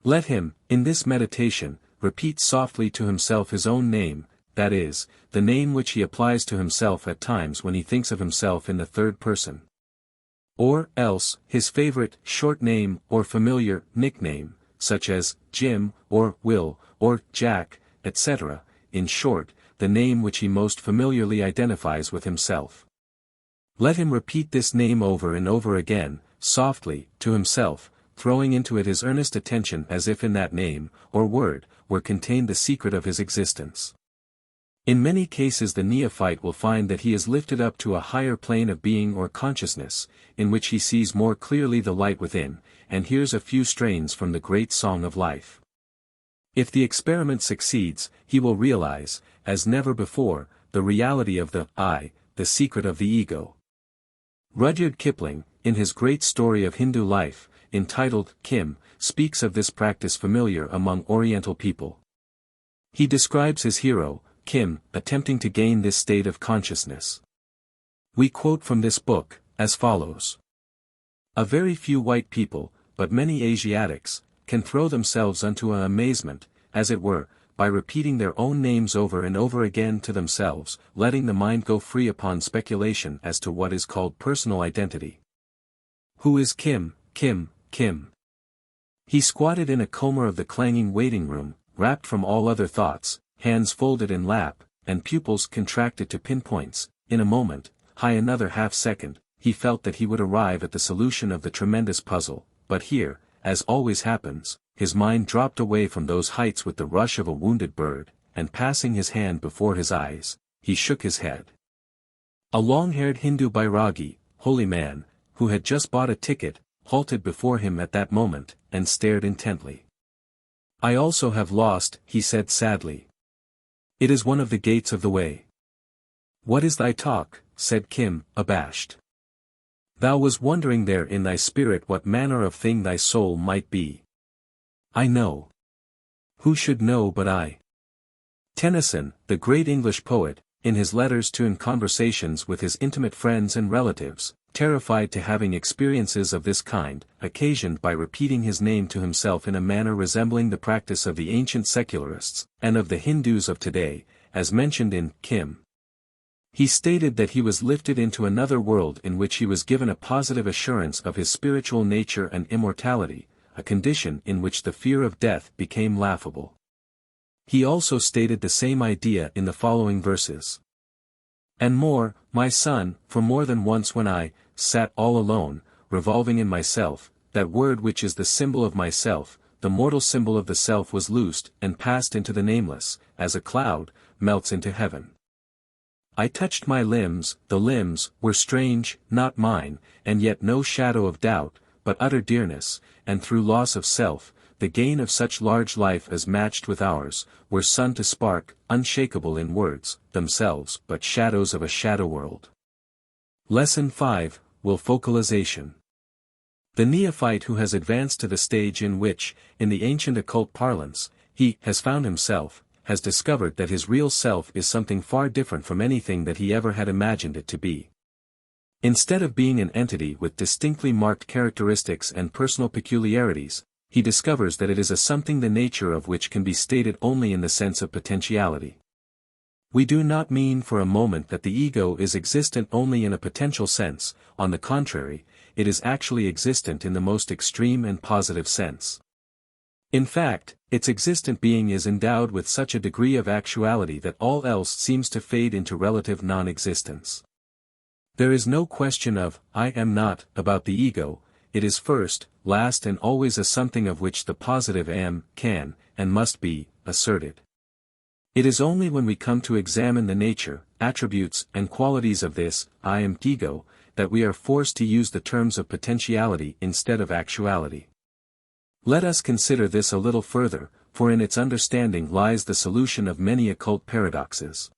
Let him, in this meditation, repeat softly to himself his own name, that is, the name which he applies to himself at times when he thinks of himself in the third person. Or else, his favorite short name or familiar nickname, such as Jim, or Will, or Jack, etc., in short, the name which he most familiarly identifies with himself. Let him repeat this name over and over again, softly, to himself, throwing into it his earnest attention as if in that name, or word, were contained the secret of his existence. In many cases the neophyte will find that he is lifted up to a higher plane of being or consciousness, in which he sees more clearly the light within, and hears a few strains from the great song of life. If the experiment succeeds, he will realize, as never before, the reality of the I, the secret of the ego. Rudyard Kipling, in his great story of Hindu life, entitled Kim, speaks of this practice familiar among Oriental people. He describes his hero, Kim, attempting to gain this state of consciousness. We quote from this book, as follows. A very few white people, but many Asiatics, can throw themselves unto an amazement, as it were, by repeating their own names over and over again to themselves, letting the mind go free upon speculation as to what is called personal identity. Who is Kim, Kim, Kim? He squatted in a corner of the clanging waiting room, wrapped from all other thoughts, hands folded in lap, and pupils contracted to pinpoints. In a moment, high another half-second, he felt that he would arrive at the solution of the tremendous puzzle, but here, as always happens, his mind dropped away from those heights with the rush of a wounded bird, and passing his hand before his eyes, he shook his head. A long-haired Hindu Bairagi, holy man, who had just bought a ticket, halted before him at that moment, and stared intently. I also have lost, he said sadly. It is one of the gates of the way. What is thy talk, said Kim, abashed. Thou was wondering there in thy spirit what manner of thing thy soul might be. I know. Who should know but I? Tennyson, the great English poet, in his letters to and conversations with his intimate friends and relatives, terrified to having experiences of this kind, occasioned by repeating his name to himself in a manner resembling the practice of the ancient secularists, and of the Hindus of today, as mentioned in Kim. He stated that he was lifted into another world in which he was given a positive assurance of his spiritual nature and immortality, a condition in which the fear of death became laughable. He also stated the same idea in the following verses. And more, my son, for more than once when I sat all alone, revolving in myself, that word which is the symbol of myself, the mortal symbol of the self was loosed and passed into the nameless, as a cloud melts into heaven. I touched my limbs, the limbs were strange, not mine, and yet no shadow of doubt, but utter dearness, and through loss of self, the gain of such large life as matched with ours, were sun to spark, unshakable in words, themselves but shadows of a shadow world. Lesson 5, Will-Focalization. The neophyte who has advanced to the stage in which, in the ancient occult parlance, he has found himself, has discovered that his real self is something far different from anything that he ever had imagined it to be. Instead of being an entity with distinctly marked characteristics and personal peculiarities, he discovers that it is a something the nature of which can be stated only in the sense of potentiality. We do not mean for a moment that the ego is existent only in a potential sense, on the contrary, it is actually existent in the most extreme and positive sense. In fact, its existent being is endowed with such a degree of actuality that all else seems to fade into relative non-existence. There is no question of, I am not, about the ego, it is first, last and always a something of which the positive am, can, and must be, asserted. It is only when we come to examine the nature, attributes, and qualities of this, I am ego, that we are forced to use the terms of potentiality instead of actuality. Let us consider this a little further, for in its understanding lies the solution of many occult paradoxes.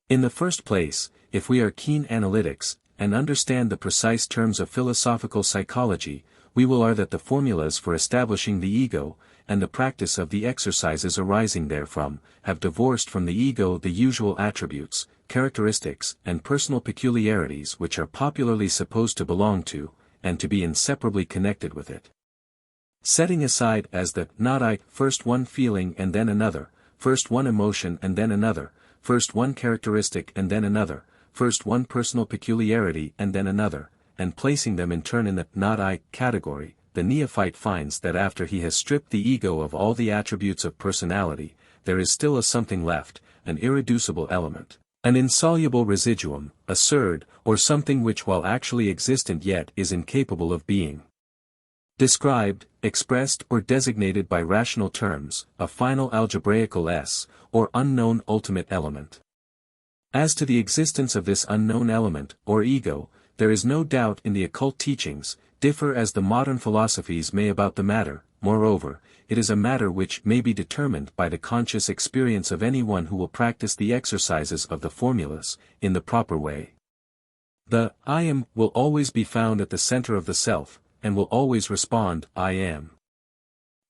In the first place, if we are keen analytics, and understand the precise terms of philosophical psychology, we will learn that the formulas for establishing the ego, and the practice of the exercises arising therefrom, have divorced from the ego the usual attributes, characteristics, and personal peculiarities which are popularly supposed to belong to, and to be inseparably connected with it. Setting aside as the not I, first one feeling and then another, first one emotion and then another, first one characteristic and then another, first one personal peculiarity and then another, and placing them in turn in the not I category, the neophyte finds that after he has stripped the ego of all the attributes of personality, there is still a something left, an irreducible element, an insoluble residuum, a surd, or something which while actually existent yet is incapable of being described, expressed or designated by rational terms, a final algebraical S, or unknown ultimate element. As to the existence of this unknown element, or ego, there is no doubt in the occult teachings, differ as the modern philosophies may about the matter. Moreover, it is a matter which may be determined by the conscious experience of anyone who will practice the exercises of the formulas, in the proper way. The I am will always be found at the center of the self, and will always respond, I am.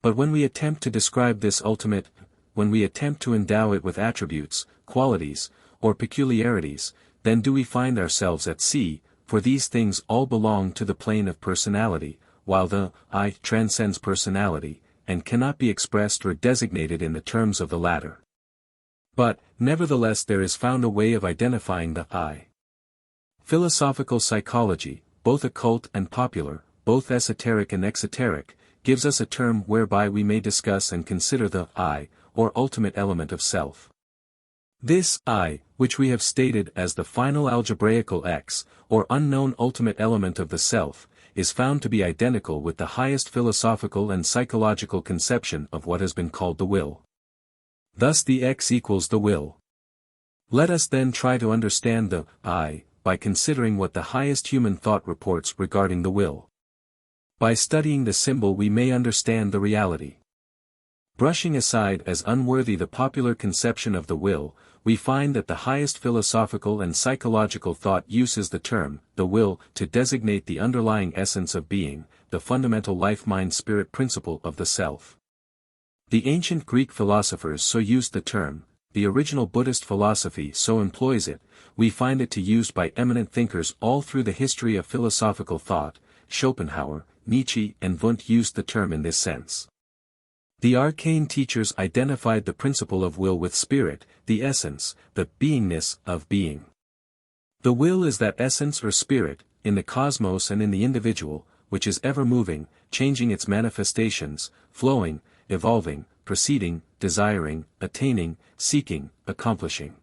But when we attempt to describe this ultimate, when we attempt to endow it with attributes, qualities, or peculiarities, then do we find ourselves at sea, for these things all belong to the plane of personality, while the I transcends personality, and cannot be expressed or designated in the terms of the latter. But, nevertheless there is found a way of identifying the I. Philosophical psychology, both occult and popular, both esoteric and exoteric, gives us a term whereby we may discuss and consider the I, or ultimate element of self. This I, which we have stated as the final algebraical X, or unknown ultimate element of the self, is found to be identical with the highest philosophical and psychological conception of what has been called the will. Thus the X equals the will. Let us then try to understand the I, by considering what the highest human thought reports regarding the will. By studying the symbol we may understand the reality. Brushing aside as unworthy the popular conception of the will, we find that the highest philosophical and psychological thought uses the term, the will, to designate the underlying essence of being, the fundamental life-mind-spirit principle of the self. The ancient Greek philosophers so used the term, the original Buddhist philosophy so employs it, we find it used by eminent thinkers all through the history of philosophical thought. Schopenhauer, Nietzsche and Wundt used the term in this sense. The arcane teachers identified the principle of will with spirit, the essence, the beingness of being. The will is that essence or spirit, in the cosmos and in the individual, which is ever moving, changing its manifestations, flowing, evolving, proceeding, desiring, attaining, seeking, accomplishing.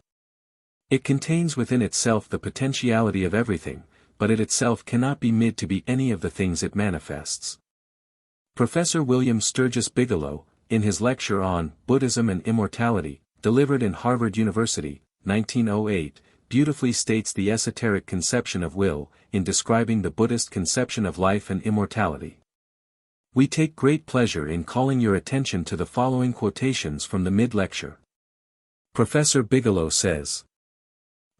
It contains within itself the potentiality of everything, but it itself cannot be made to be any of the things it manifests. Professor William Sturgis Bigelow, in his lecture on Buddhism and Immortality, delivered in Harvard University, 1908, beautifully states the esoteric conception of will, in describing the Buddhist conception of life and immortality. We take great pleasure in calling your attention to the following quotations from the mid-lecture. Professor Bigelow says,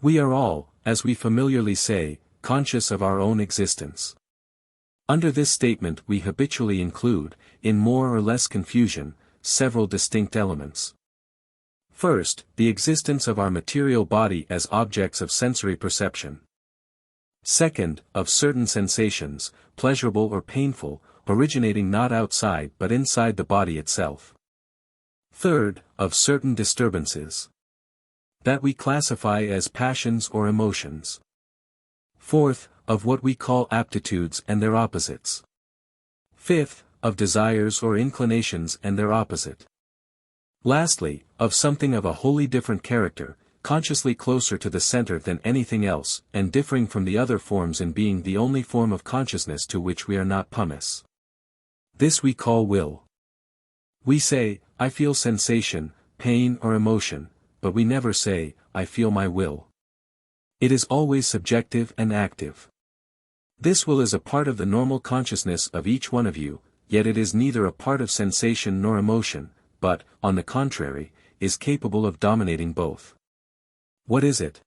"We are all, as we familiarly say, conscious of our own existence." Under this statement we habitually include, in more or less confusion, several distinct elements. First, the existence of our material body as objects of sensory perception. Second, of certain sensations, pleasurable or painful, originating not outside but inside the body itself. Third, of certain disturbances that we classify as passions or emotions. Fourth, of what we call aptitudes and their opposites. Fifth, of desires or inclinations and their opposite. Lastly, of something of a wholly different character, consciously closer to the center than anything else, and differing from the other forms in being the only form of consciousness to which we are not pumice. This we call will. We say, I feel sensation, pain or emotion, but we never say, I feel my will. It is always subjective and active. This will is a part of the normal consciousness of each one of you, yet it is neither a part of sensation nor emotion, but, on the contrary, is capable of dominating both. What is it?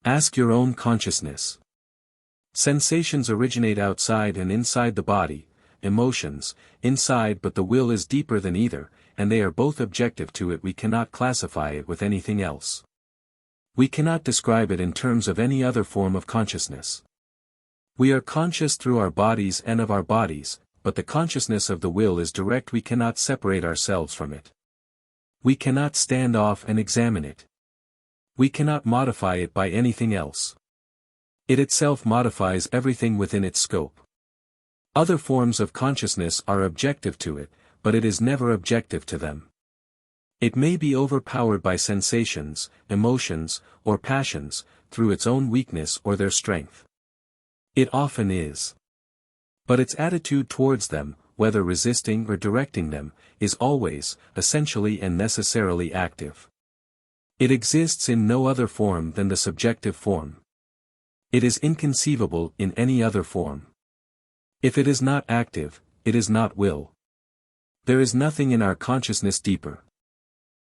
Ask your own consciousness. Sensations originate outside and inside the body, emotions, inside, but the will is deeper than either, and they are both objective to it. We cannot classify it with anything else. We cannot describe it in terms of any other form of consciousness. We are conscious through our bodies and of our bodies, but the consciousness of the will is direct. We cannot separate ourselves from it. We cannot stand off and examine it. We cannot modify it by anything else. It itself modifies everything within its scope. Other forms of consciousness are objective to it, but it is never objective to them. It may be overpowered by sensations, emotions, or passions, through its own weakness or their strength. It often is. But its attitude towards them, whether resisting or directing them, is always, essentially and necessarily active. It exists in no other form than the subjective form. It is inconceivable in any other form. If it is not active, it is not will. There is nothing in our consciousness deeper.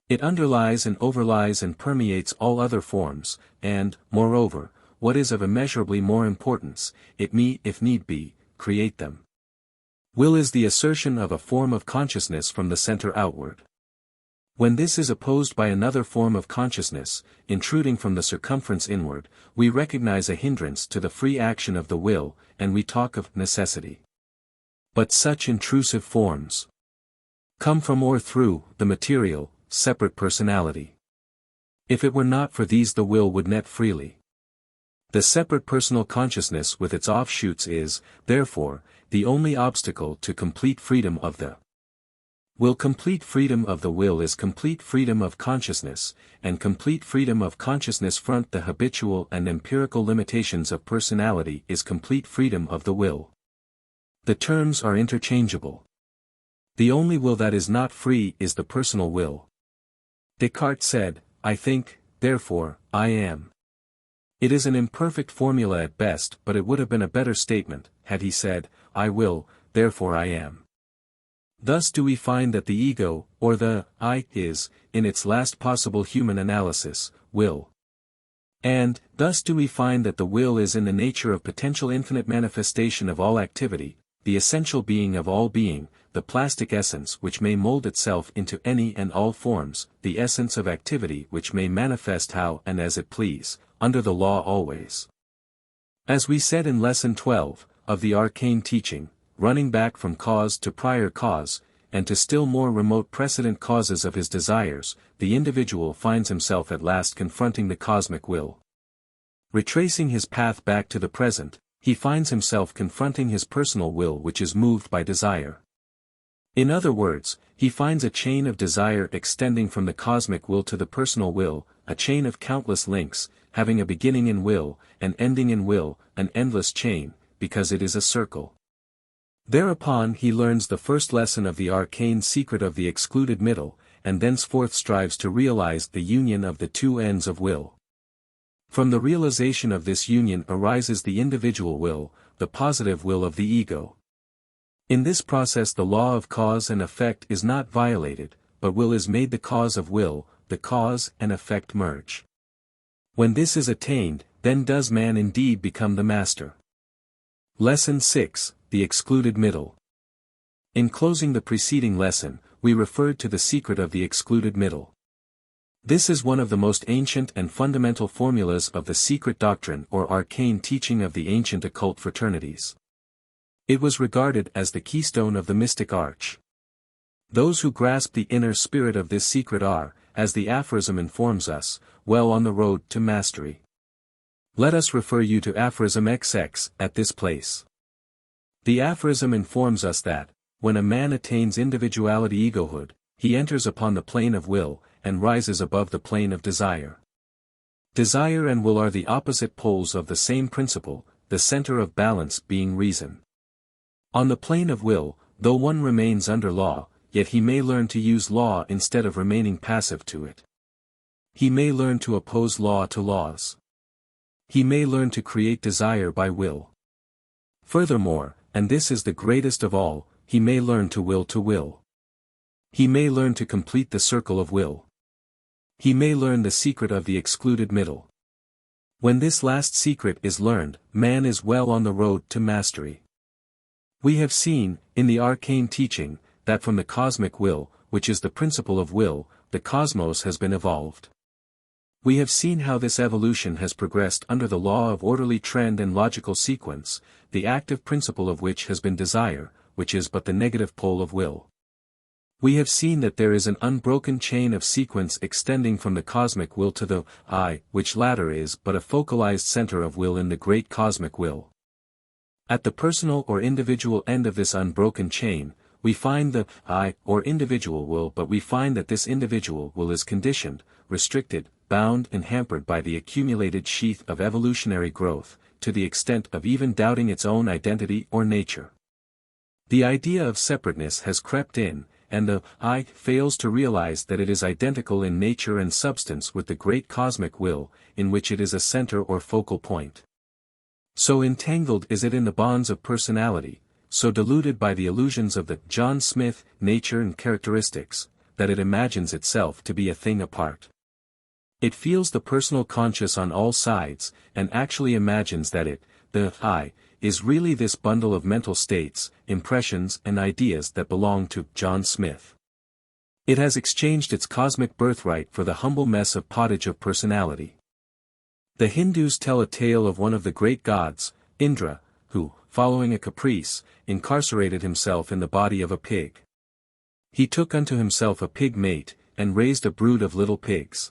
It underlies and overlies and permeates all other forms, and, moreover, what is of immeasurably more importance, it may, if need be, create them. Will is the assertion of a form of consciousness from the center outward. When this is opposed by another form of consciousness, intruding from the circumference inward, we recognize a hindrance to the free action of the will, and we talk of necessity. But such intrusive forms come from or through the material, separate personality. If it were not for these, the will would net freely. The separate personal consciousness with its offshoots is, therefore, the only obstacle to complete freedom of the will. Complete freedom of the will is complete freedom of consciousness, and complete freedom of consciousness front the habitual and empirical limitations of personality is complete freedom of the will. The terms are interchangeable. The only will that is not free is the personal will. Descartes said, I think, therefore, I am. It is an imperfect formula at best, but it would have been a better statement, had he said, I will, therefore I am. Thus do we find that the ego, or the I, is, in its last possible human analysis, will. And, thus do we find that the will is in the nature of potential infinite manifestation of all activity, the essential being of all being, the plastic essence which may mold itself into any and all forms, the essence of activity which may manifest how and as it please, under the law always. As we said in Lesson 12, of the Arcane Teaching, running back from cause to prior cause, and to still more remote precedent causes of his desires, the individual finds himself at last confronting the cosmic will. Retracing his path back to the present, he finds himself confronting his personal will which is moved by desire. In other words, he finds a chain of desire extending from the cosmic will to the personal will, a chain of countless links, having a beginning in will, an ending in will, an endless chain, because it is a circle. Thereupon he learns the first lesson of the arcane secret of the excluded middle, and thenceforth strives to realize the union of the two ends of will. From the realization of this union arises the individual will, the positive will of the ego. In this process the law of cause and effect is not violated, but will is made the cause of will, the cause and effect merge. When this is attained, then does man indeed become the master. Lesson 6, the Excluded Middle. In closing the preceding lesson, we referred to the secret of the excluded middle. This is one of the most ancient and fundamental formulas of the secret doctrine or arcane teaching of the ancient occult fraternities. It was regarded as the keystone of the mystic arch. Those who grasp the inner spirit of this secret are, as the aphorism informs us, well on the road to mastery. Let us refer you to aphorism XX at this place. The aphorism informs us that, when a man attains individuality egohood, he enters upon the plane of will, and rises above the plane of desire. Desire and will are the opposite poles of the same principle, the center of balance being reason. On the plane of will, though one remains under law, yet he may learn to use law instead of remaining passive to it. He may learn to oppose law to laws. He may learn to create desire by will. Furthermore, and this is the greatest of all, he may learn to will to will. He may learn to complete the circle of will. He may learn the secret of the excluded middle. When this last secret is learned, man is well on the road to mastery. We have seen, in the arcane teaching, that from the cosmic will, which is the principle of will, the cosmos has been evolved. We have seen how this evolution has progressed under the law of orderly trend and logical sequence, the active principle of which has been desire, which is but the negative pole of will. We have seen that there is an unbroken chain of sequence extending from the cosmic will to the I, which latter is but a focalized center of will in the great cosmic will. At the personal or individual end of this unbroken chain, we find the I, or individual will, but we find that this individual will is conditioned, restricted, bound and hampered by the accumulated sheath of evolutionary growth, to the extent of even doubting its own identity or nature. The idea of separateness has crept in, and the I fails to realize that it is identical in nature and substance with the great cosmic will, in which it is a center or focal point. So entangled is it in the bonds of personality, so deluded by the illusions of the John Smith nature and characteristics, that it imagines itself to be a thing apart. It feels the personal conscious on all sides, and actually imagines that it, the I, is really this bundle of mental states, impressions and ideas that belong to John Smith. It has exchanged its cosmic birthright for the humble mess of pottage of personality. The Hindus tell a tale of one of the great gods, Indra, who, following a caprice, incarcerated himself in the body of a pig. He took unto himself a pig mate, and raised a brood of little pigs.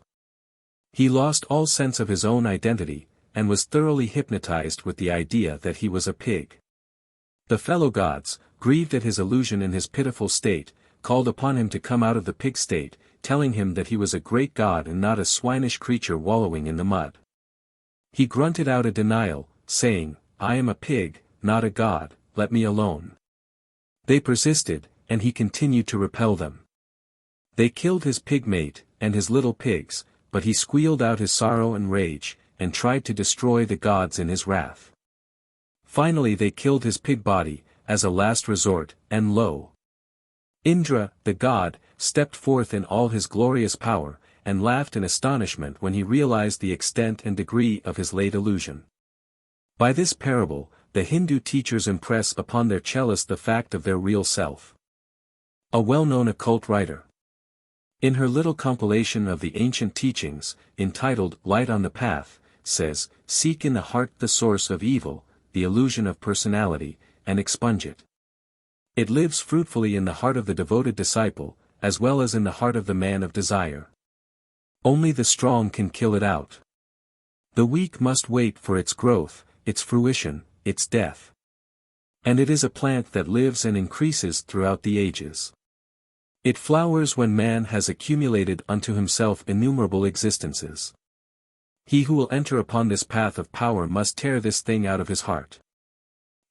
He lost all sense of his own identity, and was thoroughly hypnotized with the idea that he was a pig. The fellow gods, grieved at his illusion in his pitiful state, called upon him to come out of the pig state, telling him that he was a great god and not a swinish creature wallowing in the mud. He grunted out a denial, saying, "I am a pig, not a god, let me alone." They persisted, and he continued to repel them. They killed his pig mate, and his little pigs, but he squealed out his sorrow and rage, and tried to destroy the gods in his wrath. Finally they killed his pig body, as a last resort, and lo! Indra, the god, stepped forth in all his glorious power, and laughed in astonishment when he realized the extent and degree of his late illusion. By this parable, the Hindu teachers impress upon their cellist the fact of their real self. A well-known occult writer, in her little compilation of the ancient teachings, entitled Light on the Path, says, "Seek in the heart the source of evil, the illusion of personality, and expunge it. It lives fruitfully in the heart of the devoted disciple, as well as in the heart of the man of desire. Only the strong can kill it out. The weak must wait for its growth, its fruition, its death. And it is a plant that lives and increases throughout the ages. It flowers when man has accumulated unto himself innumerable existences. He who will enter upon this path of power must tear this thing out of his heart.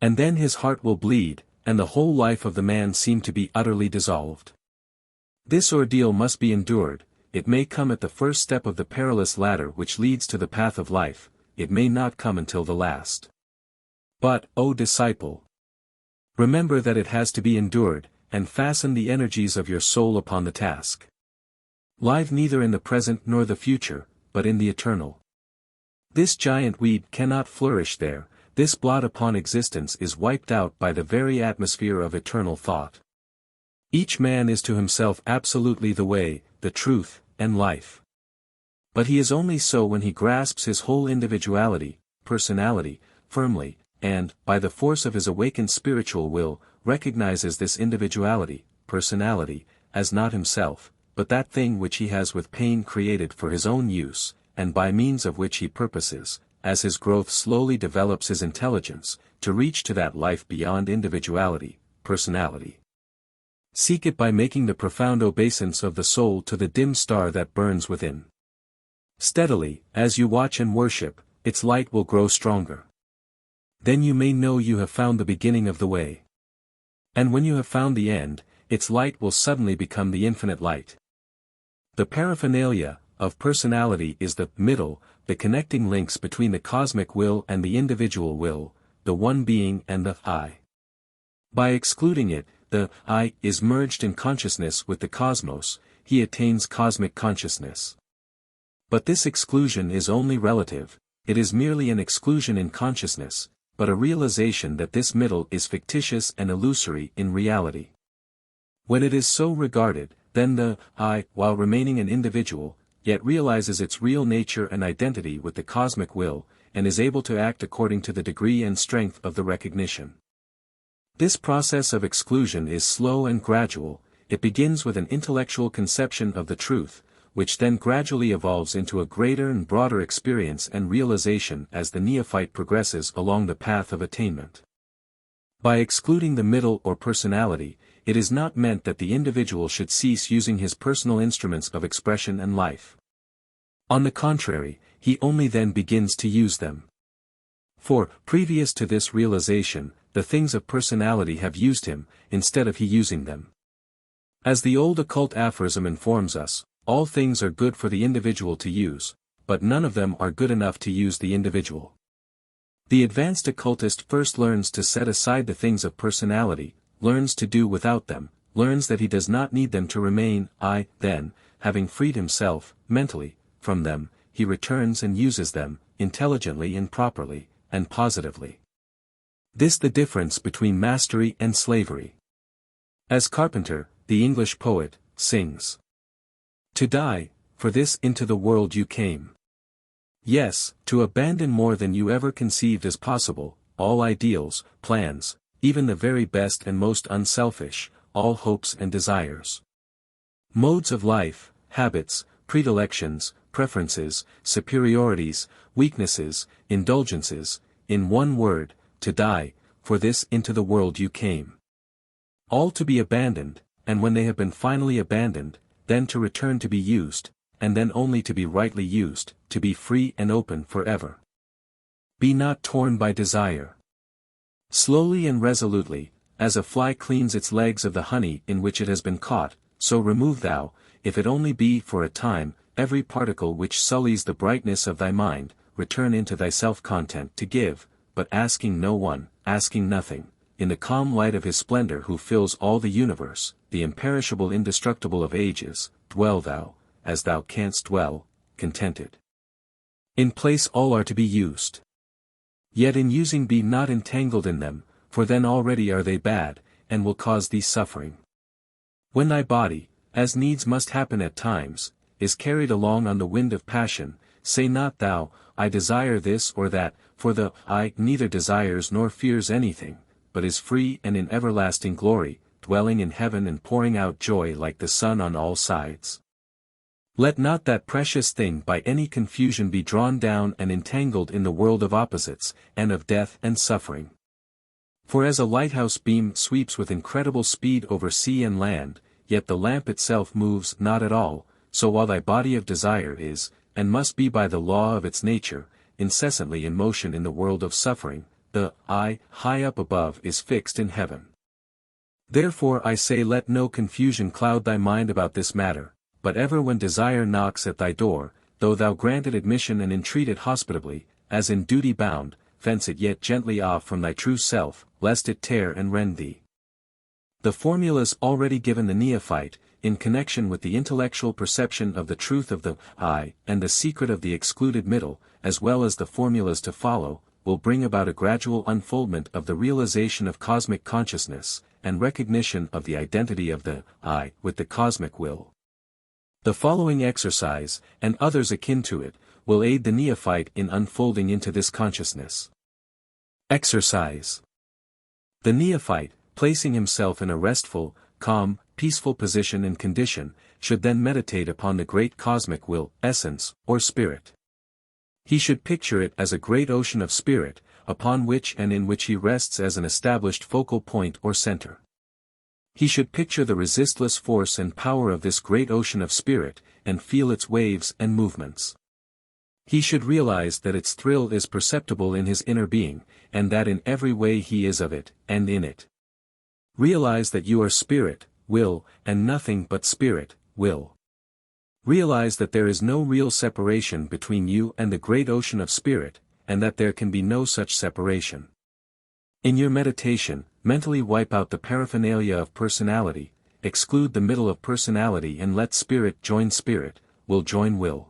And then his heart will bleed, and the whole life of the man seem to be utterly dissolved. This ordeal must be endured, it may come at the first step of the perilous ladder which leads to the path of life, it may not come until the last. But, O disciple, remember that it has to be endured, and fasten the energies of your soul upon the task. Live neither in the present nor the future, but in the eternal. This giant weed cannot flourish there, this blot upon existence is wiped out by the very atmosphere of eternal thought. Each man is to himself absolutely the way, the truth, and life. But he is only so when he grasps his whole individuality, personality, firmly, and, by the force of his awakened spiritual will, recognizes this individuality, personality, as not himself, but that thing which he has with pain created for his own use, and by means of which he purposes, as his growth slowly develops his intelligence, to reach to that life beyond individuality, personality. Seek it by making the profound obeisance of the soul to the dim star that burns within. Steadily, as you watch and worship, its light will grow stronger. Then you may know you have found the beginning of the way. And when you have found the end, its light will suddenly become the infinite light. The paraphernalia of personality is the middle, the connecting links between the cosmic will and the individual will, the one being and the I. By excluding it, the I is merged in consciousness with the cosmos, he attains cosmic consciousness. But this exclusion is only relative, it is merely an exclusion in consciousness, but a realization that this middle is fictitious and illusory in reality. When it is so regarded, then the I, while remaining an individual, yet realizes its real nature and identity with the cosmic will, and is able to act according to the degree and strength of the recognition. This process of exclusion is slow and gradual, it begins with an intellectual conception of the truth, which then gradually evolves into a greater and broader experience and realization as the neophyte progresses along the path of attainment. By excluding the middle or personality, it is not meant that the individual should cease using his personal instruments of expression and life. On the contrary, he only then begins to use them. For, previous to this realization, the things of personality have used him, instead of he using them. As the old occult aphorism informs us, all things are good for the individual to use, but none of them are good enough to use the individual. The advanced occultist first learns to set aside the things of personality, learns to do without them, learns that he does not need them to remain, then, having freed himself, mentally, from them, he returns and uses them, intelligently and properly, and positively. This the difference between mastery and slavery. As Carpenter, the English poet, sings. To die, for this into the world you came. Yes, to abandon more than you ever conceived as possible, all ideals, plans, even the very best and most unselfish, all hopes and desires. Modes of life, habits, predilections, preferences, superiorities, weaknesses, indulgences, in one word, to die, for this into the world you came. All to be abandoned, and when they have been finally abandoned, then to return to be used, and then only to be rightly used, to be free and open forever. Be not torn by desire. Slowly and resolutely, as a fly cleans its legs of the honey in which it has been caught, so remove thou, if it only be for a time, every particle which sullies the brightness of thy mind, return into thy self-content to give, but asking no one, asking nothing, in the calm light of his splendor who fills all the universe, the imperishable indestructible of ages, dwell thou, as thou canst dwell, contented. In place all are to be used. Yet in using be not entangled in them, for then already are they bad, and will cause thee suffering. When thy body, as needs must happen at times, is carried along on the wind of passion, say not thou, I desire this or that, for the I neither desires nor fears anything, but is free and in everlasting glory, dwelling in heaven and pouring out joy like the sun on all sides. Let not that precious thing by any confusion be drawn down and entangled in the world of opposites, and of death and suffering. For as a lighthouse beam sweeps with incredible speed over sea and land, yet the lamp itself moves not at all, so while thy body of desire is, and must be by the law of its nature, incessantly in motion in the world of suffering, the I, high up above is fixed in heaven. Therefore I say let no confusion cloud thy mind about this matter, but ever when desire knocks at thy door, though thou grant it admission and entreat it hospitably, as in duty bound, fence it yet gently off from thy true self, lest it tear and rend thee. The formulas already given the neophyte, in connection with the intellectual perception of the truth of the I, and the secret of the excluded middle, as well as the formulas to follow, will bring about a gradual unfoldment of the realization of cosmic consciousness, and recognition of the identity of the I with the cosmic will. The following exercise, and others akin to it, will aid the neophyte in unfolding into this consciousness. Exercise. The neophyte, placing himself in a restful, calm, peaceful position and condition, should then meditate upon the great cosmic will, essence, or spirit. He should picture it as a great ocean of spirit, upon which and in which he rests as an established focal point or center. He should picture the resistless force and power of this great ocean of spirit, and feel its waves and movements. He should realize that its thrill is perceptible in his inner being, and that in every way he is of it, and in it. Realize that you are spirit, will, and nothing but spirit, will. Realize that there is no real separation between you and the great ocean of spirit, and that there can be no such separation. In your meditation, mentally wipe out the paraphernalia of personality, exclude the middle of personality and let spirit, will join will.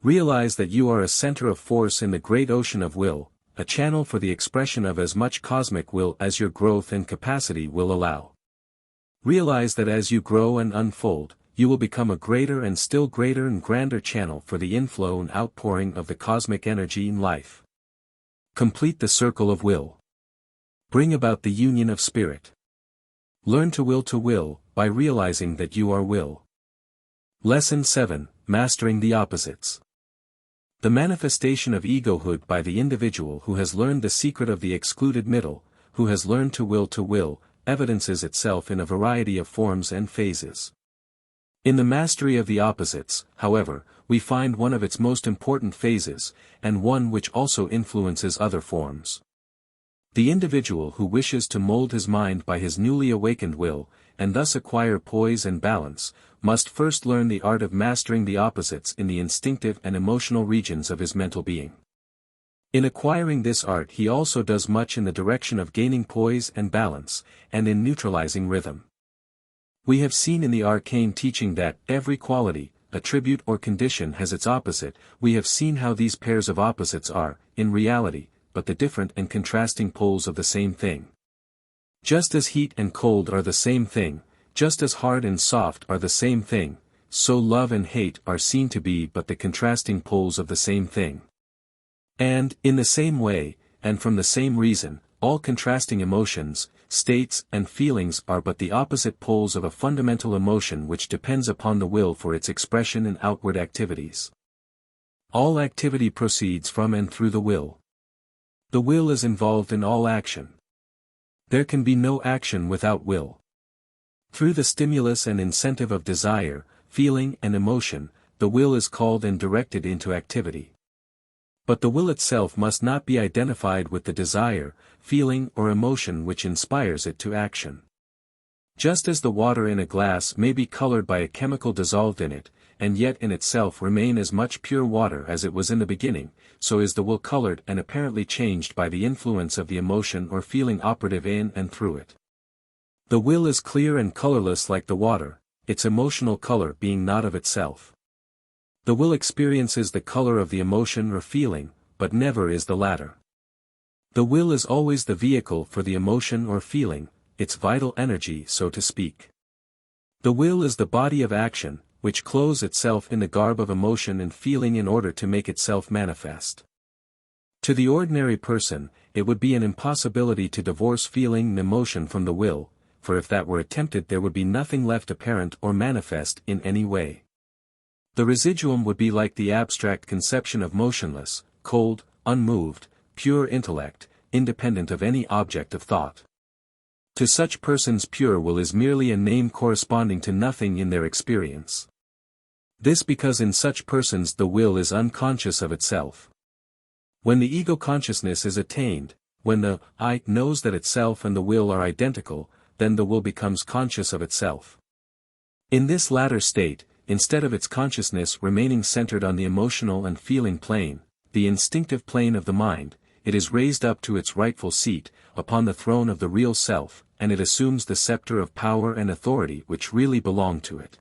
Realize that you are a center of force in the great ocean of will, a channel for the expression of as much cosmic will as your growth and capacity will allow. Realize that as you grow and unfold, you will become a greater and still greater and grander channel for the inflow and outpouring of the cosmic energy in life. Complete the circle of will. Bring about the union of spirit. Learn to will by realizing that you are will. Lesson 7, Mastering the Opposites. The manifestation of egohood by the individual who has learned the secret of the excluded middle, who has learned to will, evidences itself in a variety of forms and phases. In the mastery of the opposites, however, we find one of its most important phases, and one which also influences other forms. The individual who wishes to mold his mind by his newly awakened will, and thus acquire poise and balance, must first learn the art of mastering the opposites in the instinctive and emotional regions of his mental being. In acquiring this art he also does much in the direction of gaining poise and balance, and in neutralizing rhythm. We have seen in the Arcane Teaching that every quality, attribute or condition has its opposite. We have seen how these pairs of opposites are, in reality, but the different and contrasting poles of the same thing. Just as heat and cold are the same thing, just as hard and soft are the same thing, so love and hate are seen to be but the contrasting poles of the same thing. And, in the same way, and from the same reason, all contrasting emotions, states and feelings are but the opposite poles of a fundamental emotion which depends upon the will for its expression in outward activities. All activity proceeds from and through the will. The will is involved in all action. There can be no action without will. Through the stimulus and incentive of desire, feeling and emotion, the will is called and directed into activity. But the will itself must not be identified with the desire, feeling or emotion which inspires it to action. Just as the water in a glass may be colored by a chemical dissolved in it, and yet in itself remain as much pure water as it was in the beginning, so is the will colored and apparently changed by the influence of the emotion or feeling operative in and through it. The will is clear and colorless like the water, its emotional color being not of itself. The will experiences the color of the emotion or feeling, but never is the latter. The will is always the vehicle for the emotion or feeling, its vital energy so to speak. The will is the body of action, which clothes itself in the garb of emotion and feeling in order to make itself manifest. To the ordinary person, it would be an impossibility to divorce feeling and emotion from the will, for if that were attempted there would be nothing left apparent or manifest in any way. The residuum would be like the abstract conception of motionless, cold, unmoved, pure intellect, independent of any object of thought. To such persons pure will is merely a name corresponding to nothing in their experience. This because in such persons the will is unconscious of itself. When the ego consciousness is attained, when the I knows that itself and the will are identical, then the will becomes conscious of itself. In this latter state, instead of its consciousness remaining centered on the emotional and feeling plane, the instinctive plane of the mind, it is raised up to its rightful seat, upon the throne of the real self, and it assumes the scepter of power and authority which really belong to it.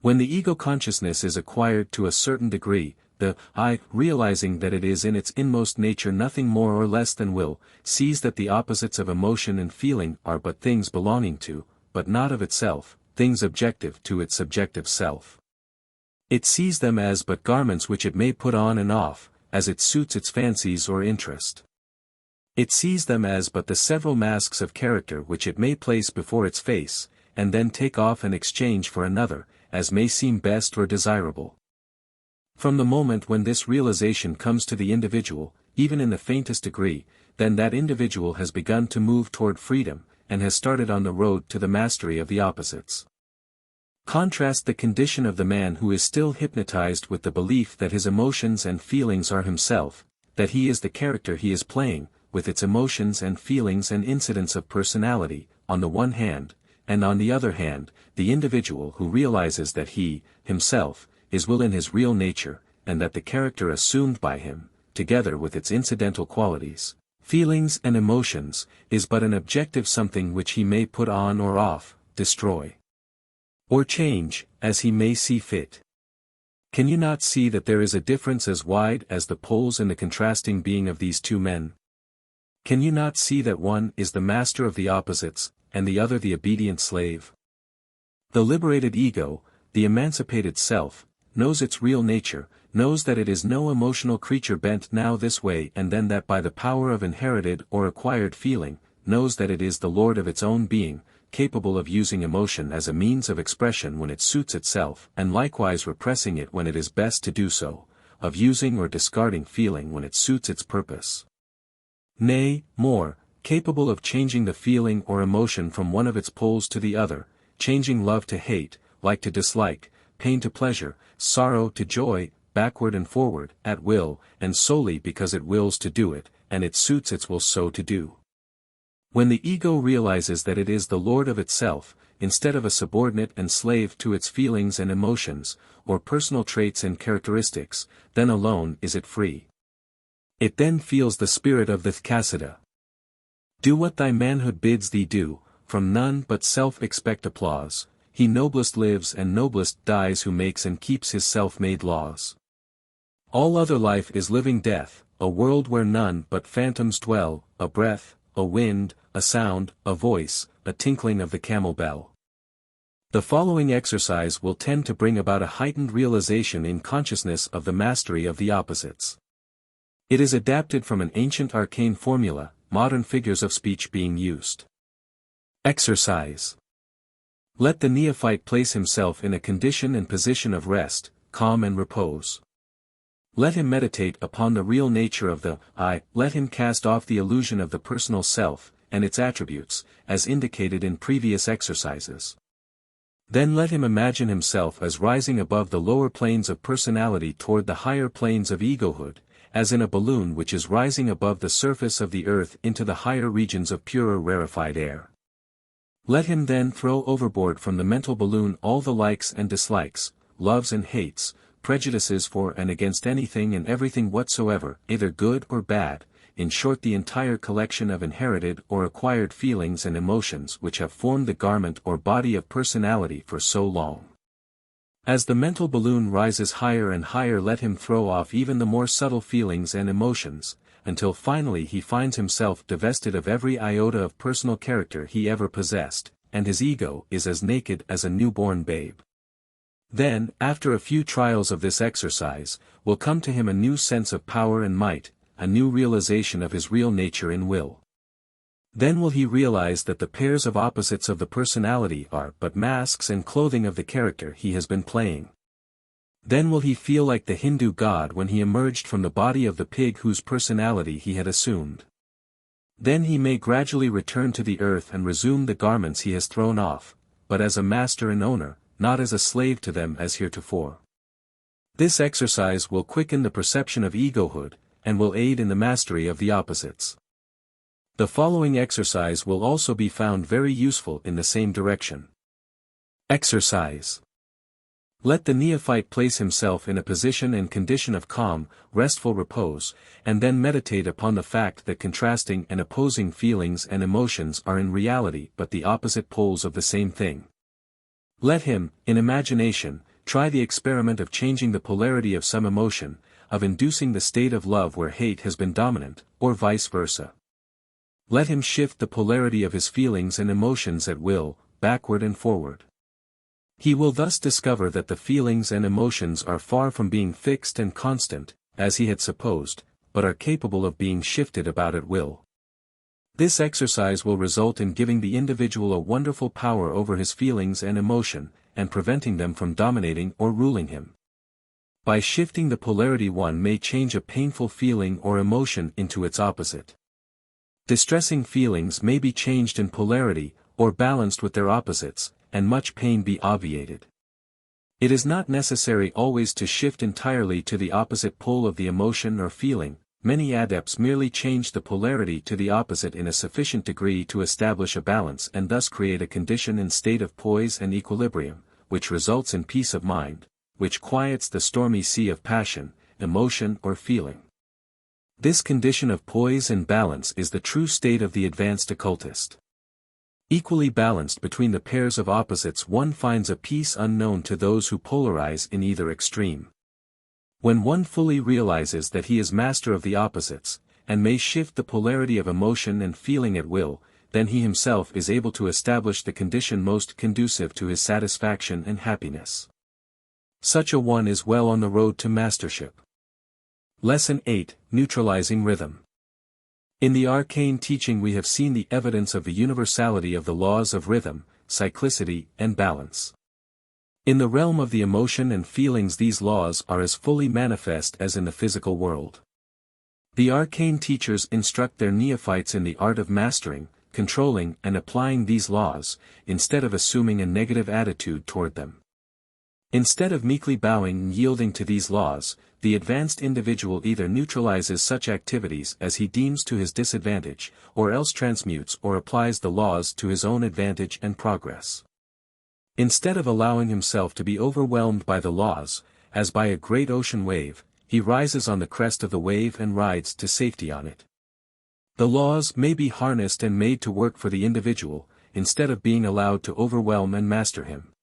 When the ego consciousness is acquired to a certain degree, the I, realizing that it is in its inmost nature nothing more or less than will, sees that the opposites of emotion and feeling are but things belonging to, but not of itself, things objective to its subjective self. It sees them as but garments which it may put on and off, as it suits its fancies or interest. It sees them as but the several masks of character which it may place before its face, and then take off and exchange for another, as may seem best or desirable. From the moment when this realization comes to the individual, even in the faintest degree, then that individual has begun to move toward freedom, and has started on the road to the mastery of the opposites. Contrast the condition of the man who is still hypnotized with the belief that his emotions and feelings are himself, that he is the character he is playing, with its emotions and feelings and incidents of personality, on the one hand, and on the other hand, the individual who realizes that he, himself, is will in his real nature, and that the character assumed by him, together with its incidental qualities, feelings and emotions, is but an objective something which he may put on or off, destroy, or change, as he may see fit. Can you not see that there is a difference as wide as the poles in the contrasting being of these two men? Can you not see that one is the master of the opposites, and the other the obedient slave? The liberated ego, the emancipated self, knows its real nature, knows that it is no emotional creature bent now this way and then that by the power of inherited or acquired feeling, knows that it is the lord of its own being, capable of using emotion as a means of expression when it suits itself and likewise repressing it when it is best to do so, of using or discarding feeling when it suits its purpose. Nay, more, capable of changing the feeling or emotion from one of its poles to the other, changing love to hate, like to dislike, pain to pleasure, sorrow to joy, backward and forward, at will, and solely because it wills to do it, and it suits its will so to do. When the ego realizes that it is the lord of itself, instead of a subordinate and slave to its feelings and emotions, or personal traits and characteristics, then alone is it free. It then feels the spirit of the Thcasita. Do what thy manhood bids thee do, from none but self expect applause. He noblest lives and noblest dies who makes and keeps his self-made laws. All other life is living death, a world where none but phantoms dwell, a breath, a wind, a sound, a voice, a tinkling of the camel bell. The following exercise will tend to bring about a heightened realization in consciousness of the mastery of the opposites. It is adapted from an ancient arcane formula, modern figures of speech being used. Exercise. Let the neophyte place himself in a condition and position of rest, calm and repose. Let him meditate upon the real nature of the I, let him cast off the illusion of the personal self, and its attributes, as indicated in previous exercises. Then let him imagine himself as rising above the lower planes of personality toward the higher planes of egohood, as in a balloon which is rising above the surface of the earth into the higher regions of purer rarefied air. Let him then throw overboard from the mental balloon all the likes and dislikes, loves and hates, prejudices for and against anything and everything whatsoever, either good or bad, in short the entire collection of inherited or acquired feelings and emotions which have formed the garment or body of personality for so long. As the mental balloon rises higher and higher, let him throw off even the more subtle feelings and emotions, until finally he finds himself divested of every iota of personal character he ever possessed, and his ego is as naked as a newborn babe. Then, after a few trials of this exercise, will come to him a new sense of power and might, a new realization of his real nature in will. Then will he realize that the pairs of opposites of the personality are but masks and clothing of the character he has been playing. Then will he feel like the Hindu god when he emerged from the body of the pig whose personality he had assumed. Then he may gradually return to the earth and resume the garments he has thrown off, but as a master and owner, not as a slave to them as heretofore. This exercise will quicken the perception of egohood, and will aid in the mastery of the opposites. The following exercise will also be found very useful in the same direction. Exercise. Let the neophyte place himself in a position and condition of calm, restful repose, and then meditate upon the fact that contrasting and opposing feelings and emotions are in reality but the opposite poles of the same thing. Let him, in imagination, try the experiment of changing the polarity of some emotion, of inducing the state of love where hate has been dominant, or vice versa. Let him shift the polarity of his feelings and emotions at will, backward and forward. He will thus discover that the feelings and emotions are far from being fixed and constant, as he had supposed, but are capable of being shifted about at will. This exercise will result in giving the individual a wonderful power over his feelings and emotion, and preventing them from dominating or ruling him. By shifting the polarity, one may change a painful feeling or emotion into its opposite. Distressing feelings may be changed in polarity, or balanced with their opposites, and much pain be obviated. It is not necessary always to shift entirely to the opposite pole of the emotion or feeling. Many adepts merely change the polarity to the opposite in a sufficient degree to establish a balance and thus create a condition and state of poise and equilibrium, which results in peace of mind, which quiets the stormy sea of passion, emotion or feeling. This condition of poise and balance is the true state of the advanced occultist. Equally balanced between the pairs of opposites, one finds a peace unknown to those who polarize in either extreme. When one fully realizes that he is master of the opposites, and may shift the polarity of emotion and feeling at will, then he himself is able to establish the condition most conducive to his satisfaction and happiness. Such a one is well on the road to mastership. Lesson 8, Neutralizing Rhythm. In the Arcane Teaching we have seen the evidence of the universality of the laws of rhythm, cyclicity, and balance. In the realm of the emotion and feelings these laws are as fully manifest as in the physical world. The arcane teachers instruct their neophytes in the art of mastering, controlling and applying these laws, instead of assuming a negative attitude toward them. Instead of meekly bowing and yielding to these laws, the advanced individual either neutralizes such activities as he deems to his disadvantage, or else transmutes or applies the laws to his own advantage and progress. Instead of allowing himself to be overwhelmed by the laws, as by a great ocean wave, he rises on the crest of the wave and rides to safety on it. The laws may be harnessed and made to work for the individual, instead of being allowed to overwhelm and master him.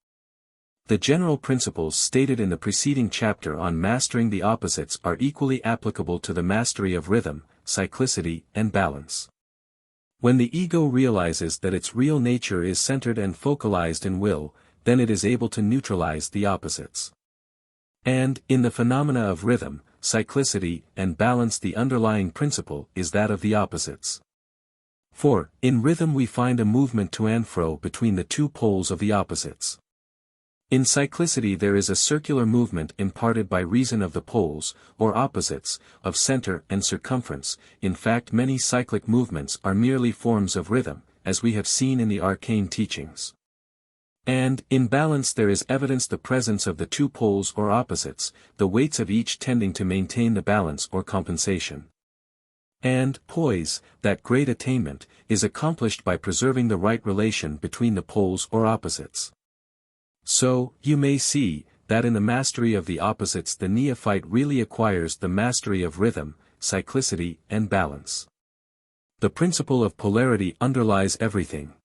The general principles stated in the preceding chapter on mastering the opposites are equally applicable to the mastery of rhythm, cyclicity, and balance. When the ego realizes that its real nature is centered and focalized in will, then it is able to neutralize the opposites. And, in the phenomena of rhythm, cyclicity, and balance, the underlying principle is that of the opposites. For, in rhythm we find a movement to and fro between the two poles of the opposites. In cyclicity there is a circular movement imparted by reason of the poles, or opposites, of center and circumference. In fact many cyclic movements are merely forms of rhythm, as we have seen in the arcane teachings. And, in balance there is evidence the presence of the two poles or opposites, the weights of each tending to maintain the balance or compensation. And, poise, that great attainment, is accomplished by preserving the right relation between the poles or opposites. So, you may see, that in the mastery of the opposites the neophyte really acquires the mastery of rhythm, cyclicity, and balance. The principle of polarity underlies everything.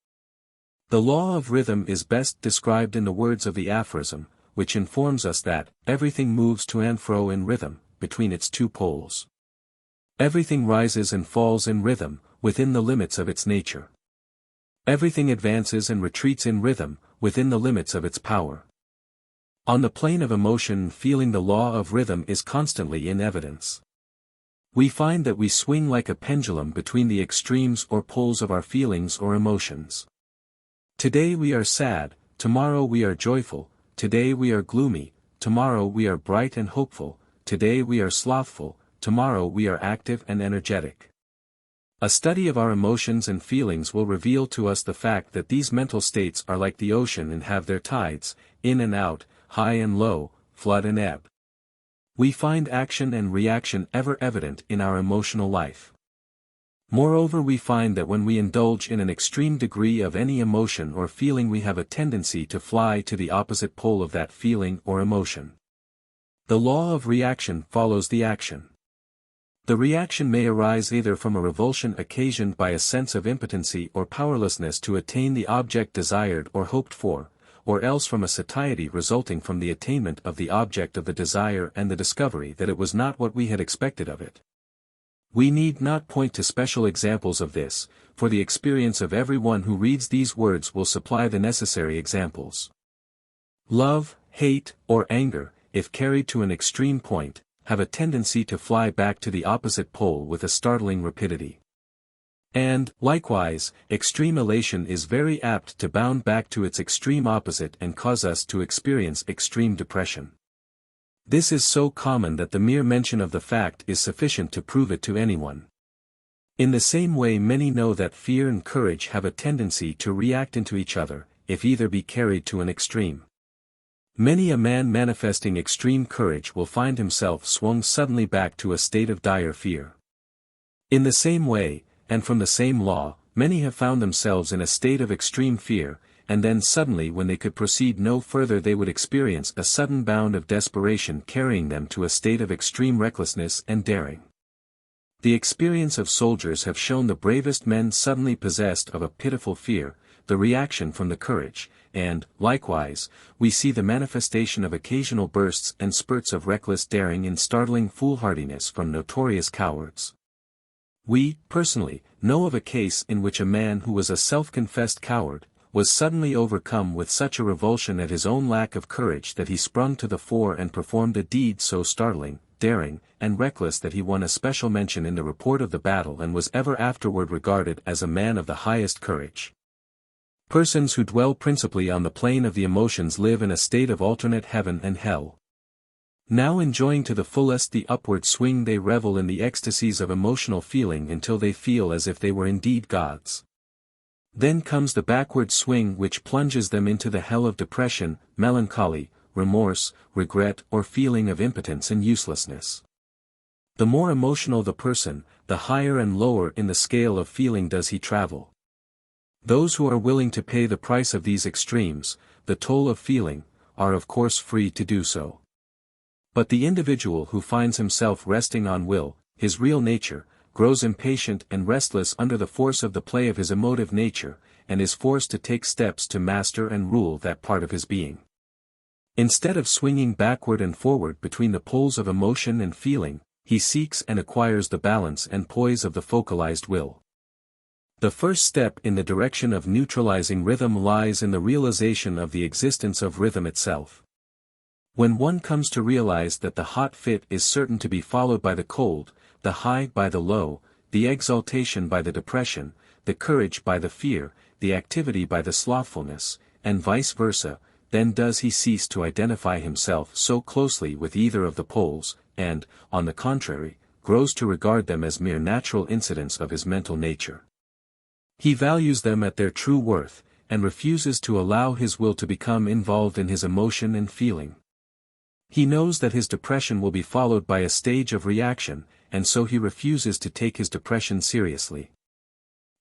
The law of rhythm is best described in the words of the aphorism, which informs us that, everything moves to and fro in rhythm, between its two poles. Everything rises and falls in rhythm, within the limits of its nature. Everything advances and retreats in rhythm, within the limits of its power. On the plane of emotion and feeling the law of rhythm is constantly in evidence. We find that we swing like a pendulum between the extremes or poles of our feelings or emotions. Today we are sad, tomorrow we are joyful, today we are gloomy, tomorrow we are bright and hopeful, today we are slothful, tomorrow we are active and energetic. A study of our emotions and feelings will reveal to us the fact that these mental states are like the ocean and have their tides, in and out, high and low, flood and ebb. We find action and reaction ever evident in our emotional life. Moreover, we find that when we indulge in an extreme degree of any emotion or feeling, we have a tendency to fly to the opposite pole of that feeling or emotion. The law of reaction follows the action. The reaction may arise either from a revulsion occasioned by a sense of impotency or powerlessness to attain the object desired or hoped for, or else from a satiety resulting from the attainment of the object of the desire and the discovery that it was not what we had expected of it. We need not point to special examples of this, for the experience of everyone who reads these words will supply the necessary examples. Love, hate, or anger, if carried to an extreme point, have a tendency to fly back to the opposite pole with a startling rapidity. And, likewise, extreme elation is very apt to bound back to its extreme opposite and cause us to experience extreme depression. This is so common that the mere mention of the fact is sufficient to prove it to anyone. In the same way, many know that fear and courage have a tendency to react into each other, if either be carried to an extreme. Many a man manifesting extreme courage will find himself swung suddenly back to a state of dire fear. In the same way, and from the same law, many have found themselves in a state of extreme fear, and then suddenly, when they could proceed no further, they would experience a sudden bound of desperation carrying them to a state of extreme recklessness and daring. The experience of soldiers have shown the bravest men suddenly possessed of a pitiful fear, the reaction from the courage, and, likewise, we see the manifestation of occasional bursts and spurts of reckless daring in startling foolhardiness from notorious cowards. We, personally, know of a case in which a man who was a self-confessed coward, was suddenly overcome with such a revulsion at his own lack of courage that he sprung to the fore and performed a deed so startling, daring, and reckless that he won a special mention in the report of the battle and was ever afterward regarded as a man of the highest courage. Persons who dwell principally on the plane of the emotions live in a state of alternate heaven and hell. Now enjoying to the fullest the upward swing, they revel in the ecstasies of emotional feeling until they feel as if they were indeed gods. Then comes the backward swing, which plunges them into the hell of depression, melancholy, remorse, regret, or feeling of impotence and uselessness. The more emotional the person, the higher and lower in the scale of feeling does he travel. Those who are willing to pay the price of these extremes, the toll of feeling, are of course free to do so. But the individual who finds himself resting on will, his real nature, grows impatient and restless under the force of the play of his emotive nature, and is forced to take steps to master and rule that part of his being. Instead of swinging backward and forward between the poles of emotion and feeling, he seeks and acquires the balance and poise of the focalized will. The first step in the direction of neutralizing rhythm lies in the realization of the existence of rhythm itself. When one comes to realize that the hot fit is certain to be followed by the cold, the high by the low, the exaltation by the depression, the courage by the fear, the activity by the slothfulness, and vice versa, then does he cease to identify himself so closely with either of the poles, and, on the contrary, grows to regard them as mere natural incidents of his mental nature. He values them at their true worth, and refuses to allow his will to become involved in his emotion and feeling. He knows that his depression will be followed by a stage of reaction, and so he refuses to take his depression seriously.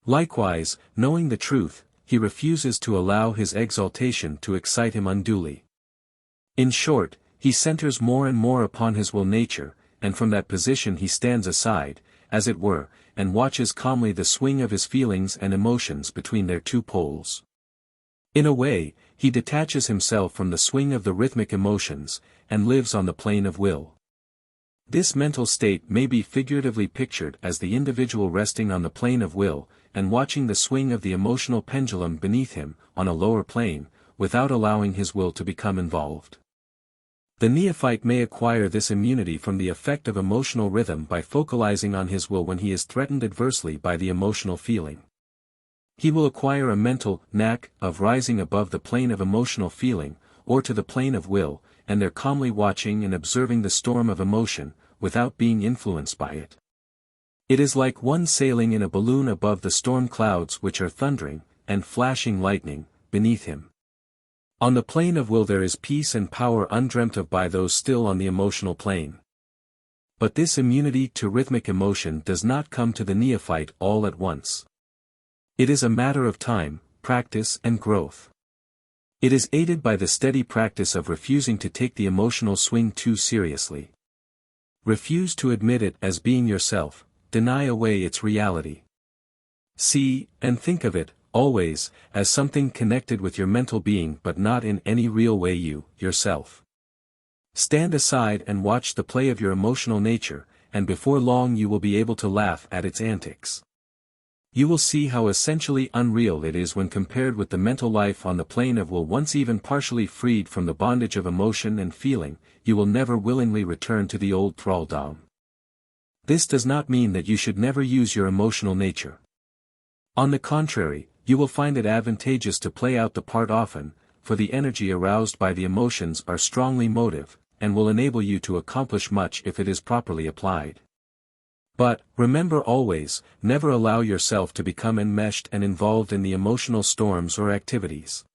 Likewise, knowing the truth, he refuses to allow his exaltation to excite him unduly. In short, he centers more and more upon his will nature, and from that position he stands aside, as it were, and watches calmly the swing of his feelings and emotions between their two poles. In a way, he detaches himself from the swing of the rhythmic emotions, and lives on the plane of will. This mental state may be figuratively pictured as the individual resting on the plane of will, and watching the swing of the emotional pendulum beneath him, on a lower plane, without allowing his will to become involved. The neophyte may acquire this immunity from the effect of emotional rhythm by focalizing on his will when he is threatened adversely by the emotional feeling. He will acquire a mental knack of rising above the plane of emotional feeling, or to the plane of will, and there calmly watching and observing the storm of emotion, without being influenced by it. It is like one sailing in a balloon above the storm clouds which are thundering, and flashing lightning, beneath him. On the plane of will there is peace and power undreamt of by those still on the emotional plane. But this immunity to rhythmic emotion does not come to the neophyte all at once. It is a matter of time, practice and growth. It is aided by the steady practice of refusing to take the emotional swing too seriously. Refuse to admit it as being yourself, deny away its reality. See, and think of it, always, as something connected with your mental being but not in any real way yourself. Stand aside and watch the play of your emotional nature, and before long you will be able to laugh at its antics. You will see how essentially unreal it is when compared with the mental life on the plane of will. Once even partially freed from the bondage of emotion and feeling, you will never willingly return to the old thraldom. This does not mean that you should never use your emotional nature. On the contrary, you will find it advantageous to play out the part often, for the energy aroused by the emotions are strongly motive, and will enable you to accomplish much if it is properly applied. But, remember always, never allow yourself to become enmeshed and involved in the emotional storms or activities.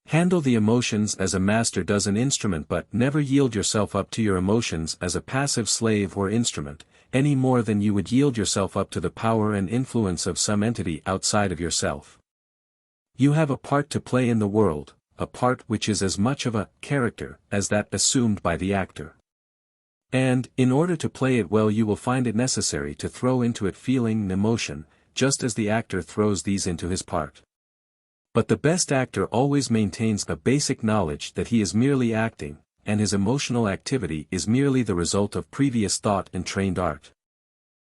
Handle the emotions as a master does an instrument, but never yield yourself up to your emotions as a passive slave or instrument, any more than you would yield yourself up to the power and influence of some entity outside of yourself. You have a part to play in the world, a part which is as much of a character as that assumed by the actor. And, in order to play it well, you will find it necessary to throw into it feeling and emotion, just as the actor throws these into his part. But the best actor always maintains a basic knowledge that he is merely acting, and his emotional activity is merely the result of previous thought and trained art.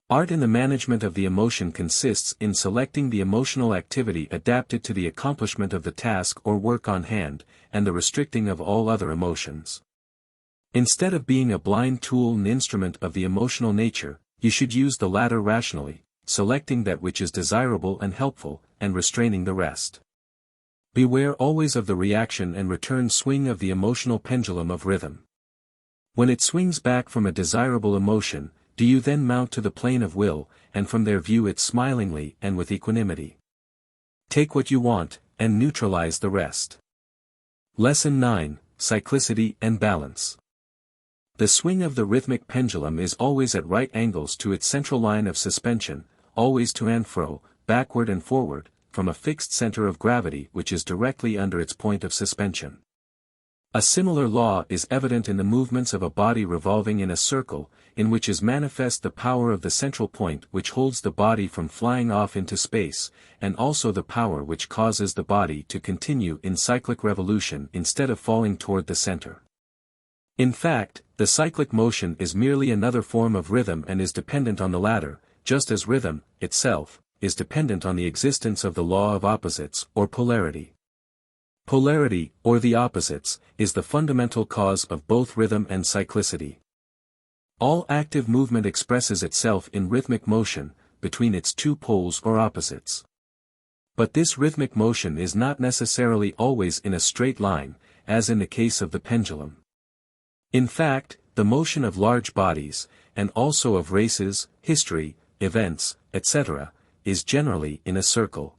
Art in the management of the emotion consists in selecting the emotional activity adapted to the accomplishment of the task or work on hand, and the restricting of all other emotions. Instead of being a blind tool and instrument of the emotional nature, you should use the latter rationally, selecting that which is desirable and helpful, and restraining the rest. Beware always of the reaction and return swing of the emotional pendulum of rhythm. When it swings back from a desirable emotion, do you then mount to the plane of will, and from there view it smilingly and with equanimity? Take what you want, and neutralize the rest. Lesson 9, Cyclicity and Balance. The swing of the rhythmic pendulum is always at right angles to its central line of suspension, always to and fro, backward and forward, from a fixed center of gravity which is directly under its point of suspension. A similar law is evident in the movements of a body revolving in a circle, in which is manifest the power of the central point which holds the body from flying off into space, and also the power which causes the body to continue in cyclic revolution instead of falling toward the center. In fact, the cyclic motion is merely another form of rhythm and is dependent on the latter, just as rhythm, itself, is dependent on the existence of the law of opposites, or polarity. Polarity, or the opposites, is the fundamental cause of both rhythm and cyclicity. All active movement expresses itself in rhythmic motion, between its two poles or opposites. But this rhythmic motion is not necessarily always in a straight line, as in the case of the pendulum. In fact, the motion of large bodies, and also of races, history, events, etc., is generally in a circle.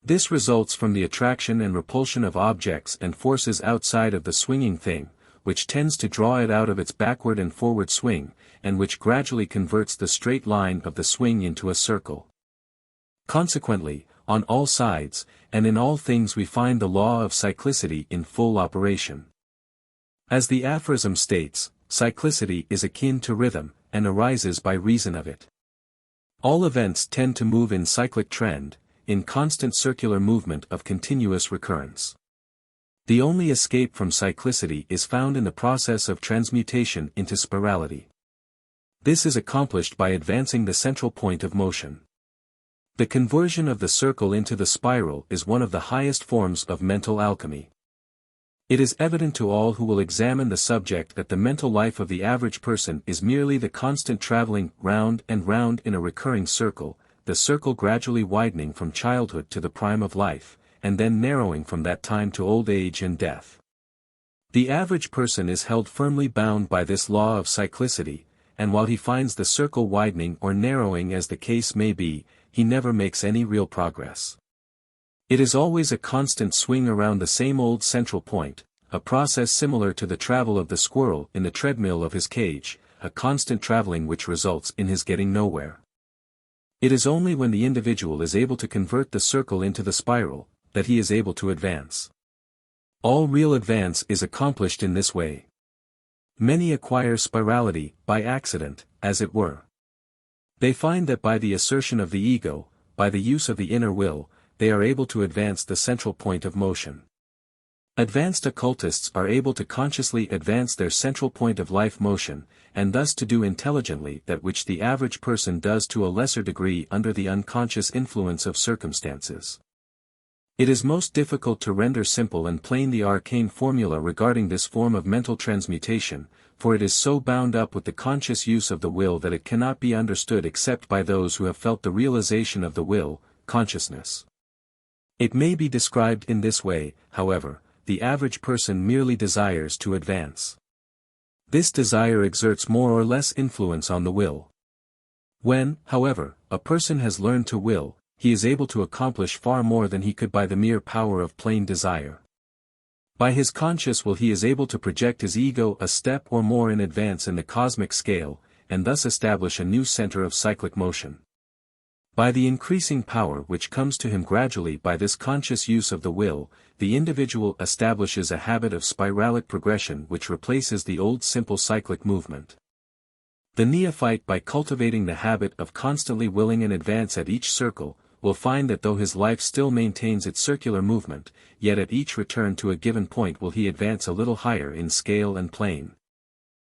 This results from the attraction and repulsion of objects and forces outside of the swinging thing, which tends to draw it out of its backward and forward swing, and which gradually converts the straight line of the swing into a circle. Consequently, on all sides, and in all things we find the law of cyclicity in full operation. As the aphorism states, cyclicity is akin to rhythm, and arises by reason of it. All events tend to move in cyclic trend, in constant circular movement of continuous recurrence. The only escape from cyclicity is found in the process of transmutation into spirality. This is accomplished by advancing the central point of motion. The conversion of the circle into the spiral is one of the highest forms of mental alchemy. It is evident to all who will examine the subject that the mental life of the average person is merely the constant traveling round and round in a recurring circle, the circle gradually widening from childhood to the prime of life, and then narrowing from that time to old age and death. The average person is held firmly bound by this law of cyclicity, and while he finds the circle widening or narrowing as the case may be, he never makes any real progress. It is always a constant swing around the same old central point, a process similar to the travel of the squirrel in the treadmill of his cage, a constant traveling which results in his getting nowhere. It is only when the individual is able to convert the circle into the spiral, that he is able to advance. All real advance is accomplished in this way. Many acquire spirality, by accident, as it were. They find that by the assertion of the ego, by the use of the inner will, they are able to advance the central point of motion. Advanced occultists are able to consciously advance their central point of life motion, and thus to do intelligently that which the average person does to a lesser degree under the unconscious influence of circumstances. It is most difficult to render simple and plain the arcane formula regarding this form of mental transmutation, for it is so bound up with the conscious use of the will that it cannot be understood except by those who have felt the realization of the will, consciousness. It may be described in this way, however: the average person merely desires to advance. This desire exerts more or less influence on the will. When, however, a person has learned to will, he is able to accomplish far more than he could by the mere power of plain desire. By his conscious will he is able to project his ego a step or more in advance in the cosmic scale, and thus establish a new center of cyclic motion. By the increasing power which comes to him gradually by this conscious use of the will, the individual establishes a habit of spiralic progression which replaces the old simple cyclic movement. The neophyte, by cultivating the habit of constantly willing in advance at each circle, will find that though his life still maintains its circular movement, yet at each return to a given point will he advance a little higher in scale and plane.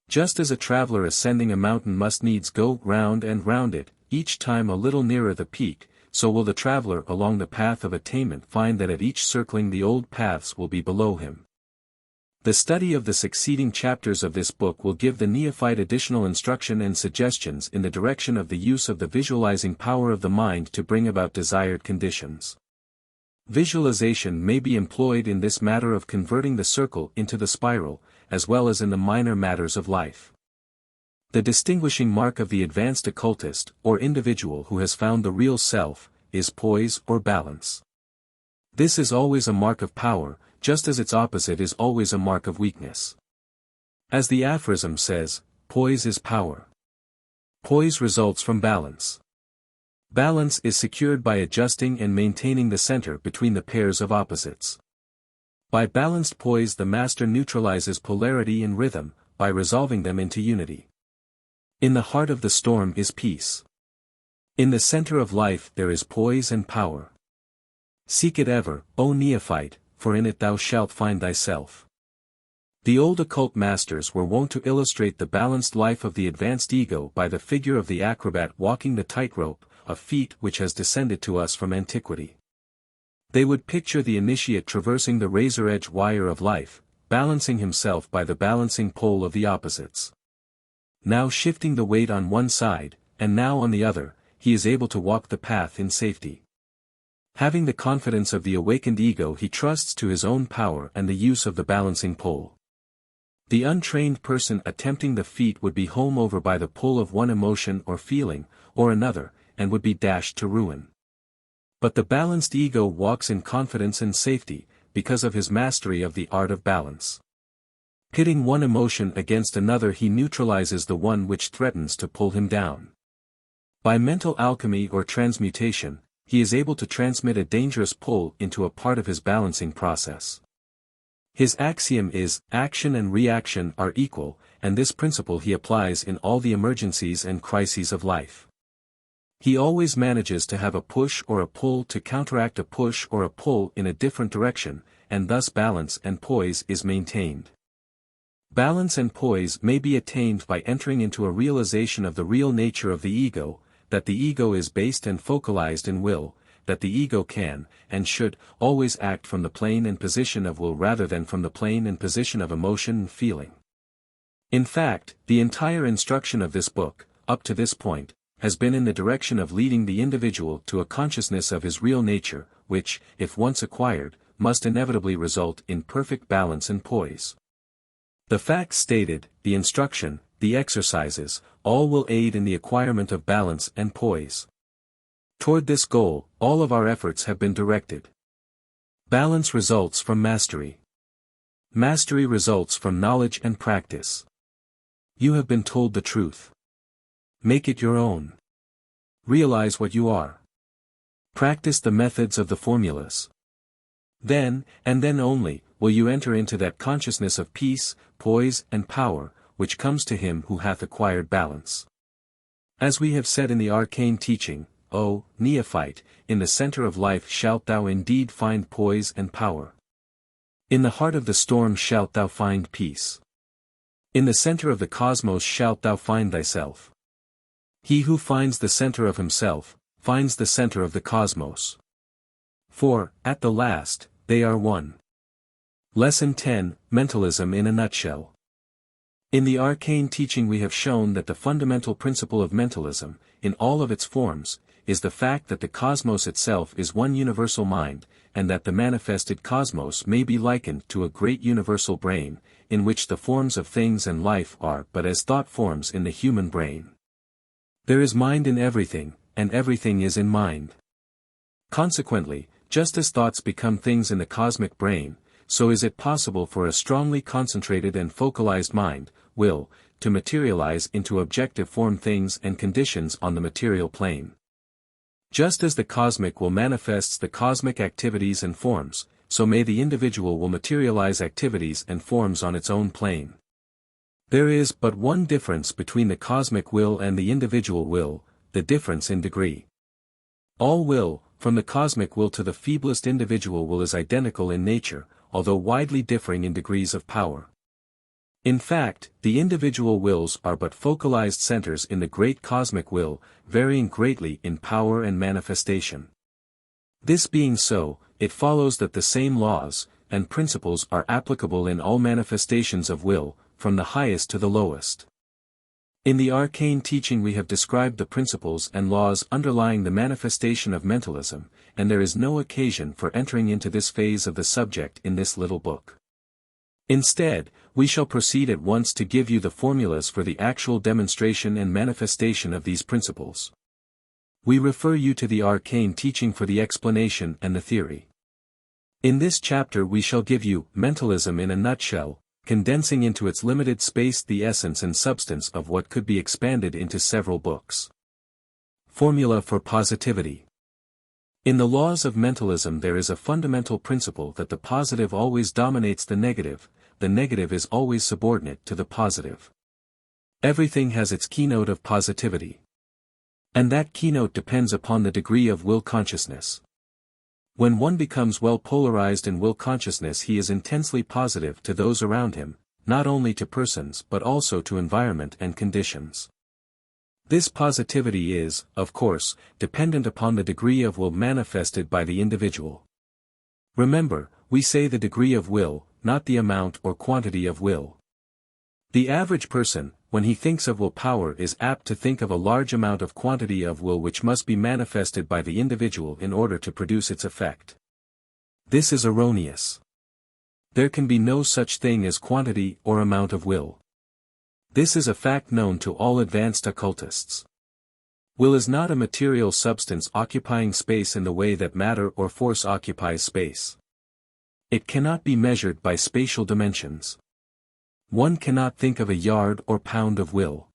Just as a traveler ascending a mountain must needs go round and round it, each time a little nearer the peak, so will the traveler along the path of attainment find that at each circling the old paths will be below him. The study of the succeeding chapters of this book will give the neophyte additional instruction and suggestions in the direction of the use of the visualizing power of the mind to bring about desired conditions. Visualization may be employed in this matter of converting the circle into the spiral, as well as in the minor matters of life. The distinguishing mark of the advanced occultist, or individual who has found the real self, is poise or balance. This is always a mark of power, just as its opposite is always a mark of weakness. As the aphorism says, poise is power. Poise results from balance. Balance is secured by adjusting and maintaining the center between the pairs of opposites. By balanced poise the master neutralizes polarity and rhythm, by resolving them into unity. In the heart of the storm is peace. In the center of life there is poise and power. Seek it ever, O neophyte, for in it thou shalt find thyself. The old occult masters were wont to illustrate the balanced life of the advanced ego by the figure of the acrobat walking the tightrope, a feat which has descended to us from antiquity. They would picture the initiate traversing the razor-edge wire of life, balancing himself by the balancing pole of the opposites. Now shifting the weight on one side, and now on the other, he is able to walk the path in safety. Having the confidence of the awakened ego, he trusts to his own power and the use of the balancing pole. The untrained person attempting the feat would be home over by the pull of one emotion or feeling, or another, and would be dashed to ruin. But the balanced ego walks in confidence and safety, because of his mastery of the art of balance. Pitting one emotion against another, he neutralizes the one which threatens to pull him down. By mental alchemy or transmutation, he is able to transmit a dangerous pull into a part of his balancing process. His axiom is, action and reaction are equal, and this principle he applies in all the emergencies and crises of life. He always manages to have a push or a pull to counteract a push or a pull in a different direction, and thus balance and poise is maintained. Balance and poise may be attained by entering into a realization of the real nature of the ego, that the ego is based and focalized in will, that the ego can, and should, always act from the plane and position of will rather than from the plane and position of emotion and feeling. In fact, the entire instruction of this book, up to this point, has been in the direction of leading the individual to a consciousness of his real nature, which, if once acquired, must inevitably result in perfect balance and poise. The facts stated, the instruction, the exercises, all will aid in the acquirement of balance and poise. Toward this goal, all of our efforts have been directed. Balance results from mastery. Mastery results from knowledge and practice. You have been told the truth. Make it your own. Realize what you are. Practice the methods of the formulas. Then, and then only, will you enter into that consciousness of peace, poise, and power, which comes to him who hath acquired balance. As we have said in the Arcane Teaching, O neophyte, in the center of life shalt thou indeed find poise and power. In the heart of the storm shalt thou find peace. In the center of the cosmos shalt thou find thyself. He who finds the center of himself, finds the center of the cosmos. For, at the last, they are one. Lesson 10, Mentalism in a Nutshell. In the Arcane Teaching we have shown that the fundamental principle of mentalism, in all of its forms, is the fact that the cosmos itself is one universal mind, and that the manifested cosmos may be likened to a great universal brain, in which the forms of things and life are but as thought forms in the human brain. There is mind in everything, and everything is in mind. Consequently, just as thoughts become things in the cosmic brain, so is it possible for a strongly concentrated and focalized mind, will, to materialize into objective form things and conditions on the material plane. Just as the cosmic will manifests the cosmic activities and forms, so may the individual will materialize activities and forms on its own plane. There is but one difference between the cosmic will and the individual will, the difference in degree. All will, from the cosmic will to the feeblest individual will, is identical in nature, although widely differing in degrees of power. In fact, the individual wills are but focalized centers in the great cosmic will, varying greatly in power and manifestation. This being so, it follows that the same laws and principles are applicable in all manifestations of will, from the highest to the lowest. In the Arcane Teaching we have described the principles and laws underlying the manifestation of mentalism, and there is no occasion for entering into this phase of the subject in this little book. Instead, we shall proceed at once to give you the formulas for the actual demonstration and manifestation of these principles. We refer you to the Arcane Teaching for the explanation and the theory. In this chapter we shall give you Mentalism in a Nutshell, condensing into its limited space the essence and substance of what could be expanded into several books. Formula for Positivity. In the laws of mentalism there is a fundamental principle that the positive always dominates the negative is always subordinate to the positive. Everything has its keynote of positivity. And that keynote depends upon the degree of will consciousness. When one becomes well polarized in will consciousness, he is intensely positive to those around him, not only to persons but also to environment and conditions. This positivity is, of course, dependent upon the degree of will manifested by the individual. Remember, we say the degree of will, not the amount or quantity of will. The average person, when he thinks of will power, is apt to think of a large amount of quantity of will which must be manifested by the individual in order to produce its effect. This is erroneous. There can be no such thing as quantity or amount of will. This is a fact known to all advanced occultists. Will is not a material substance occupying space in the way that matter or force occupies space. It cannot be measured by spatial dimensions. One cannot think of a yard or pound of will.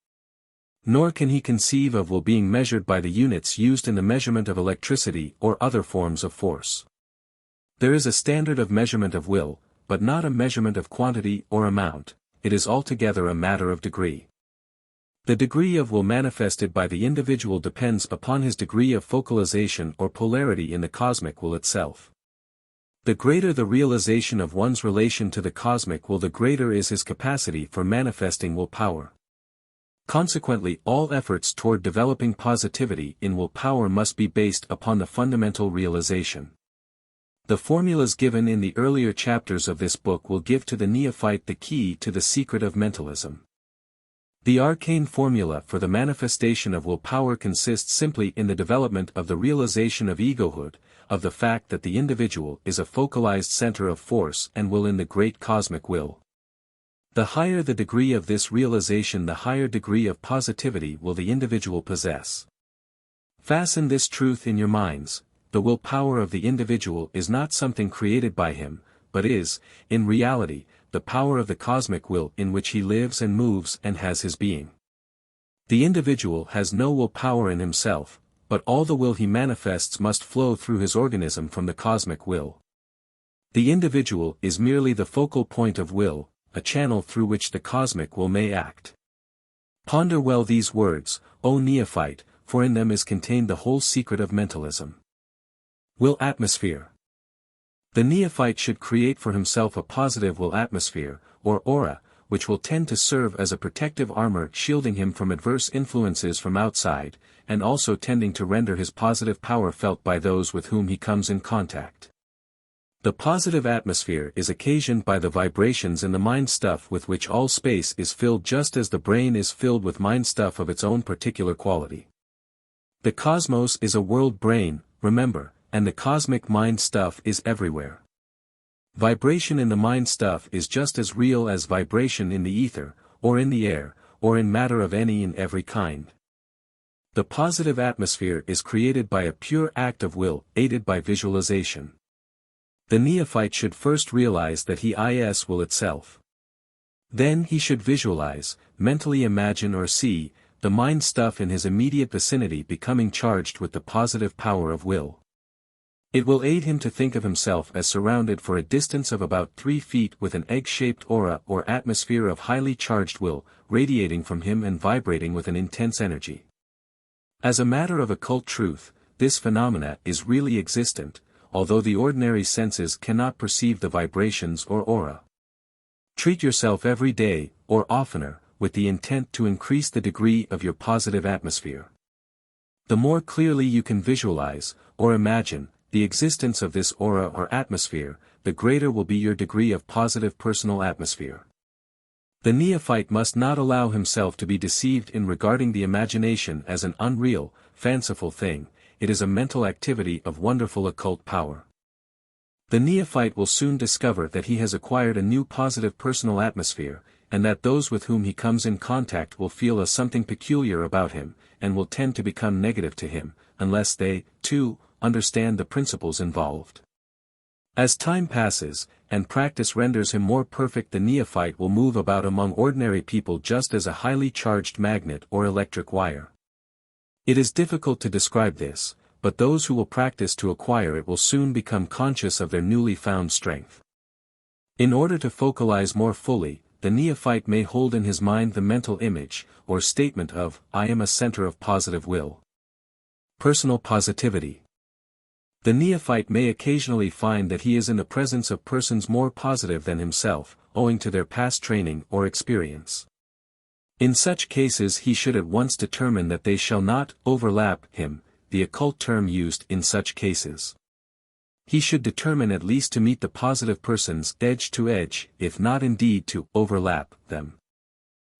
Nor can he conceive of will being measured by the units used in the measurement of electricity or other forms of force. There is a standard of measurement of will, but not a measurement of quantity or amount. It is altogether a matter of degree. The degree of will manifested by the individual depends upon his degree of focalization or polarity in the cosmic will itself. The greater the realization of one's relation to the cosmic will, the greater is his capacity for manifesting will power. Consequently, all efforts toward developing positivity in will power must be based upon the fundamental realization. The formulas given in the earlier chapters of this book will give to the neophyte the key to the secret of mentalism. The arcane formula for the manifestation of will power consists simply in the development of the realization of egohood, of the fact that the individual is a focalized center of force and will in the great cosmic will. The higher the degree of this realization, the higher degree of positivity will the individual possess. Fasten this truth in your minds: the will power of the individual is not something created by him, but is, in reality, the power of the cosmic will in which he lives and moves and has his being. The individual has no will power in himself, but all the will he manifests must flow through his organism from the cosmic will. The individual is merely the focal point of will, a channel through which the cosmic will may act. Ponder well these words, O neophyte, for in them is contained the whole secret of mentalism. Will atmosphere. The neophyte should create for himself a positive will atmosphere, or aura, which will tend to serve as a protective armor shielding him from adverse influences from outside, and also tending to render his positive power felt by those with whom he comes in contact. The positive atmosphere is occasioned by the vibrations in the mind stuff with which all space is filled, just as the brain is filled with mind stuff of its own particular quality. The cosmos is a world brain, remember, and the cosmic mind stuff is everywhere. Vibration in the mind stuff is just as real as vibration in the ether, or in the air, or in matter of any and every kind. The positive atmosphere is created by a pure act of will, aided by visualization. The neophyte should first realize that he is will itself. Then he should visualize, mentally imagine or see, the mind stuff in his immediate vicinity becoming charged with the positive power of will. It will aid him to think of himself as surrounded for a distance of about 3 feet with an egg-shaped aura or atmosphere of highly charged will, radiating from him and vibrating with an intense energy. As a matter of occult truth, this phenomena is really existent, although the ordinary senses cannot perceive the vibrations or aura. Treat yourself every day, or oftener, with the intent to increase the degree of your positive atmosphere. The more clearly you can visualize, or imagine, the existence of this aura or atmosphere, the greater will be your degree of positive personal atmosphere. The neophyte must not allow himself to be deceived in regarding the imagination as an unreal, fanciful thing. It is a mental activity of wonderful occult power. The neophyte will soon discover that he has acquired a new positive personal atmosphere, and that those with whom he comes in contact will feel a something peculiar about him, and will tend to become negative to him, unless they, too, understand the principles involved. As time passes, and practice renders him more perfect, the neophyte will move about among ordinary people just as a highly charged magnet or electric wire. It is difficult to describe this, but those who will practice to acquire it will soon become conscious of their newly found strength. In order to focalize more fully, the neophyte may hold in his mind the mental image, or statement of, I am a center of positive will. Personal positivity. The neophyte may occasionally find that he is in the presence of persons more positive than himself, owing to their past training or experience. In such cases he should at once determine that they shall not overlap him, the occult term used in such cases. He should determine at least to meet the positive persons edge to edge, if not indeed to overlap them.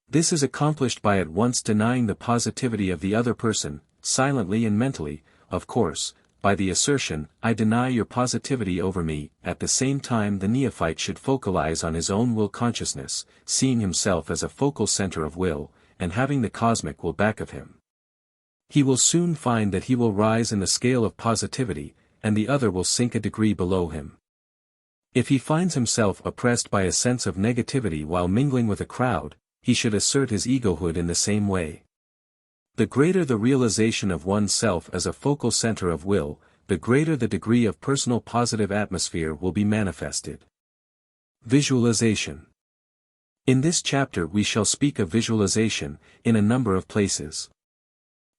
This is accomplished by at once denying the positivity of the other person, silently and mentally, of course, by the assertion, I deny your positivity over me. At the same time the neophyte should focalize on his own will consciousness, seeing himself as a focal center of will, and having the cosmic will back of him. He will soon find that he will rise in the scale of positivity, and the other will sink a degree below him. If he finds himself oppressed by a sense of negativity while mingling with a crowd, he should assert his egohood in the same way. The greater the realization of oneself as a focal center of will, the greater the degree of personal positive atmosphere will be manifested. Visualization. In this chapter we shall speak of visualization, in a number of places.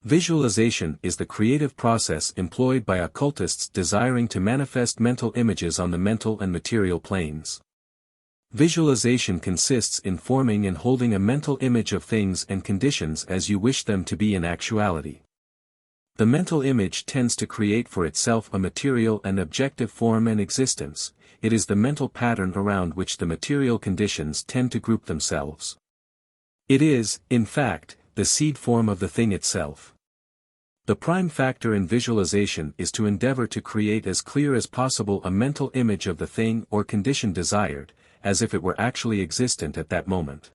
Visualization is the creative process employed by occultists desiring to manifest mental images on the mental and material planes. Visualization consists in forming and holding a mental image of things and conditions as you wish them to be in actuality. The mental image tends to create for itself a material and objective form and existence. It is the mental pattern around which the material conditions tend to group themselves. It is, in fact, the seed form of the thing itself. The prime factor in visualization is to endeavor to create as clear as possible a mental image of the thing or condition desired, as if it were actually existent at that moment.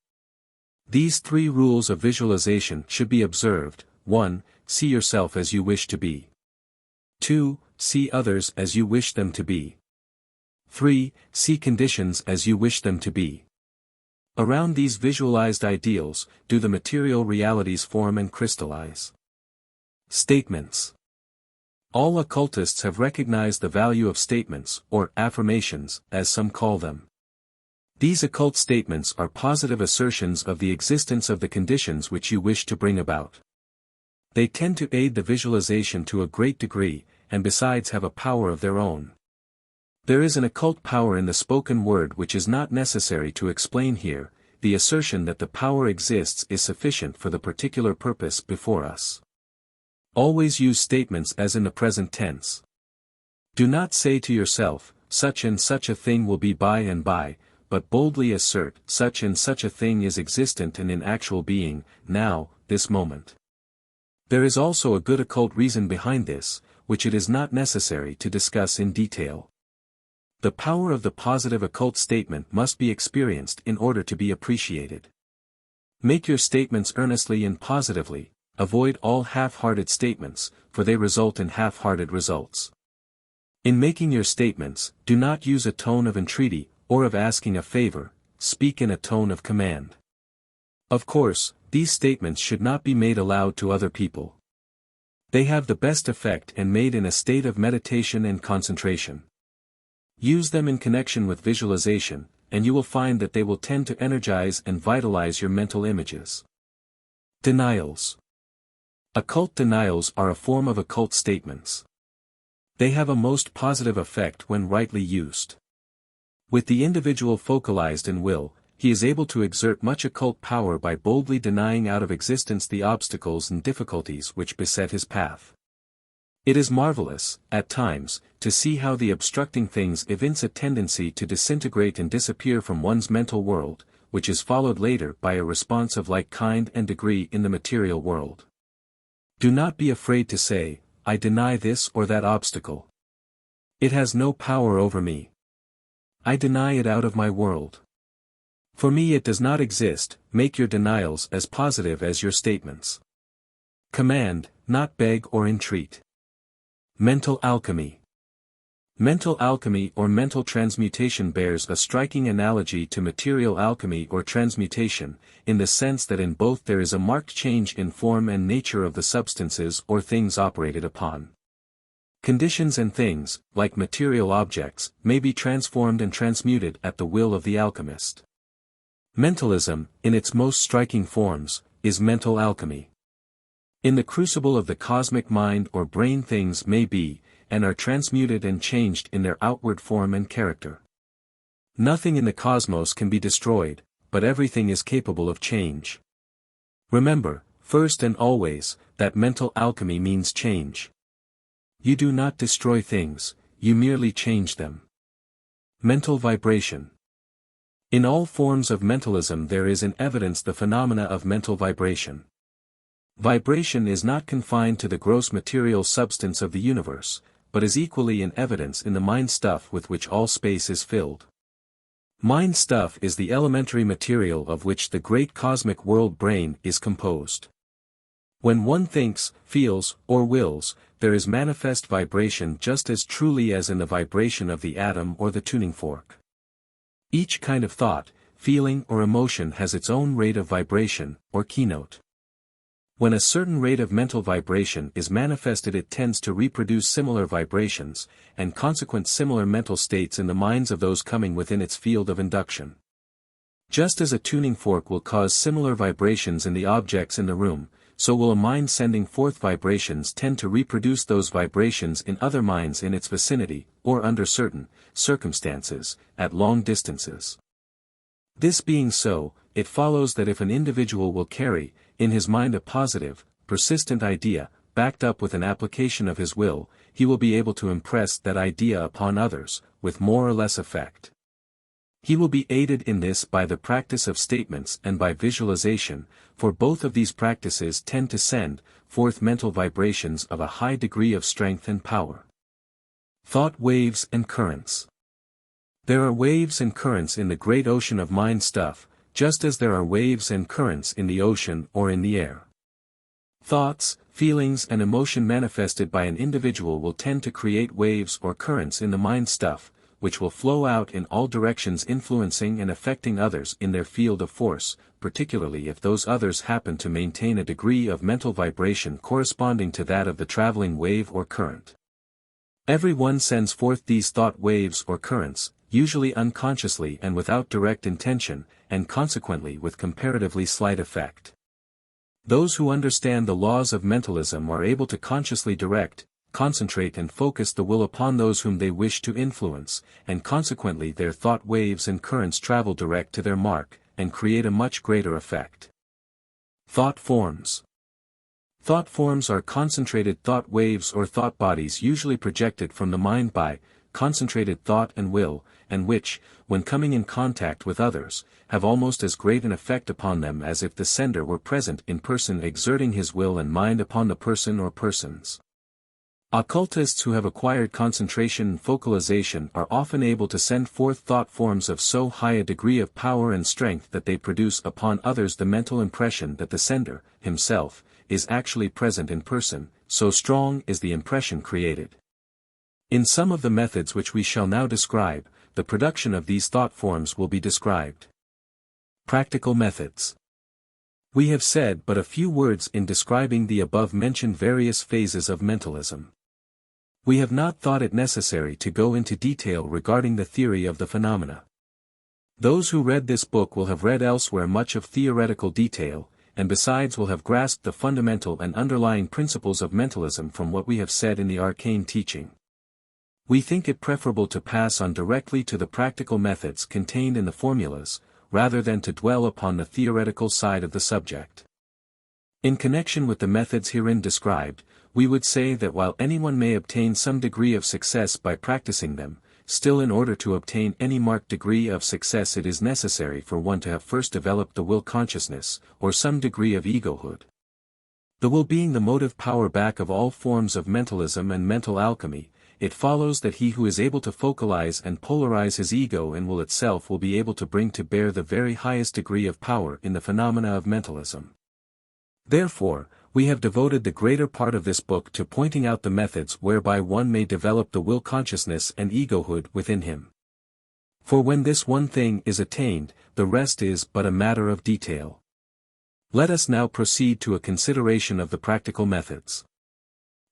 These 3 rules of visualization should be observed. 1. See yourself as you wish to be. 2. See others as you wish them to be. 3. See conditions as you wish them to be. Around these visualized ideals, do the material realities form and crystallize. Statements. All occultists have recognized the value of statements, or affirmations, as some call them. These occult statements are positive assertions of the existence of the conditions which you wish to bring about. They tend to aid the visualization to a great degree, and besides have a power of their own. There is an occult power in the spoken word which is not necessary to explain here. The assertion that the power exists is sufficient for the particular purpose before us. Always use statements as in the present tense. Do not say to yourself, such and such a thing will be by and by, but boldly assert, such and such a thing is existent and in actual being, now, this moment. There is also a good occult reason behind this, which it is not necessary to discuss in detail. The power of the positive occult statement must be experienced in order to be appreciated. Make your statements earnestly and positively, avoid all half-hearted statements, for they result in half-hearted results. In making your statements, do not use a tone of entreaty, or of asking a favor, speak in a tone of command. Of course, these statements should not be made aloud to other people. They have the best effect and made in a state of meditation and concentration. Use them in connection with visualization, and you will find that they will tend to energize and vitalize your mental images. Denials. Occult denials are a form of occult statements. They have a most positive effect when rightly used. With the individual focalized in will, he is able to exert much occult power by boldly denying out of existence the obstacles and difficulties which beset his path. It is marvelous, at times, to see how the obstructing things evince a tendency to disintegrate and disappear from one's mental world, which is followed later by a response of like kind and degree in the material world. Do not be afraid to say, I deny this or that obstacle. It has no power over me. I deny it out of my world. For me it does not exist. Make your denials as positive as your statements. Command, not beg or entreat. Mental alchemy. Mental alchemy or mental transmutation bears a striking analogy to material alchemy or transmutation, in the sense that in both there is a marked change in form and nature of the substances or things operated upon. Conditions and things, like material objects, may be transformed and transmuted at the will of the alchemist. Mentalism, in its most striking forms, is mental alchemy. In the crucible of the cosmic mind or brain things may be, and are transmuted and changed in their outward form and character. Nothing in the cosmos can be destroyed, but everything is capable of change. Remember, first and always, that mental alchemy means change. You do not destroy things, you merely change them. Mental vibration. In all forms of mentalism there is in evidence the phenomena of mental vibration. Vibration is not confined to the gross material substance of the universe, but is equally in evidence in the mind stuff with which all space is filled. Mind stuff is the elementary material of which the great cosmic world brain is composed. When one thinks, feels, or wills, there is manifest vibration just as truly as in the vibration of the atom or the tuning fork. Each kind of thought, feeling or emotion has its own rate of vibration, or keynote. When a certain rate of mental vibration is manifested it tends to reproduce similar vibrations, and consequent similar mental states in the minds of those coming within its field of induction. Just as a tuning fork will cause similar vibrations in the objects in the room, so will a mind sending forth vibrations tend to reproduce those vibrations in other minds in its vicinity, or under certain circumstances, at long distances. This being so, it follows that if an individual will carry, in his mind a positive, persistent idea, backed up with an application of his will, he will be able to impress that idea upon others, with more or less effect. He will be aided in this by the practice of statements and by visualization, for both of these practices tend to send forth mental vibrations of a high degree of strength and power. Thought waves and currents. There are waves and currents in the great ocean of mind stuff, just as there are waves and currents in the ocean or in the air. Thoughts, feelings and emotion manifested by an individual will tend to create waves or currents in the mind stuff, which will flow out in all directions, influencing and affecting others in their field of force, particularly if those others happen to maintain a degree of mental vibration corresponding to that of the traveling wave or current. Everyone sends forth these thought waves or currents, usually unconsciously and without direct intention, and consequently with comparatively slight effect. Those who understand the laws of mentalism are able to consciously direct, concentrate and focus the will upon those whom they wish to influence, and consequently their thought waves and currents travel direct to their mark, and create a much greater effect. Thought forms. Thought forms are concentrated thought waves or thought bodies usually projected from the mind by concentrated thought and will, and which, when coming in contact with others, have almost as great an effect upon them as if the sender were present in person exerting his will and mind upon the person or persons. Occultists who have acquired concentration and focalization are often able to send forth thought forms of so high a degree of power and strength that they produce upon others the mental impression that the sender, himself, is actually present in person, so strong is the impression created. In some of the methods which we shall now describe, the production of these thought forms will be described. Practical methods. We have said but a few words in describing the above-mentioned various phases of mentalism. We have not thought it necessary to go into detail regarding the theory of the phenomena. Those who read this book will have read elsewhere much of theoretical detail, and besides will have grasped the fundamental and underlying principles of mentalism from what we have said in the Arcane Teaching. We think it preferable to pass on directly to the practical methods contained in the formulas, rather than to dwell upon the theoretical side of the subject. In connection with the methods herein described, we would say that while anyone may obtain some degree of success by practicing them, still in order to obtain any marked degree of success it is necessary for one to have first developed the will consciousness, or some degree of egohood. The will being the motive power back of all forms of mentalism and mental alchemy, it follows that he who is able to focalize and polarize his ego and will itself will be able to bring to bear the very highest degree of power in the phenomena of mentalism. Therefore, we have devoted the greater part of this book to pointing out the methods whereby one may develop the will consciousness and egohood within him. For when this one thing is attained, the rest is but a matter of detail. Let us now proceed to a consideration of the practical methods.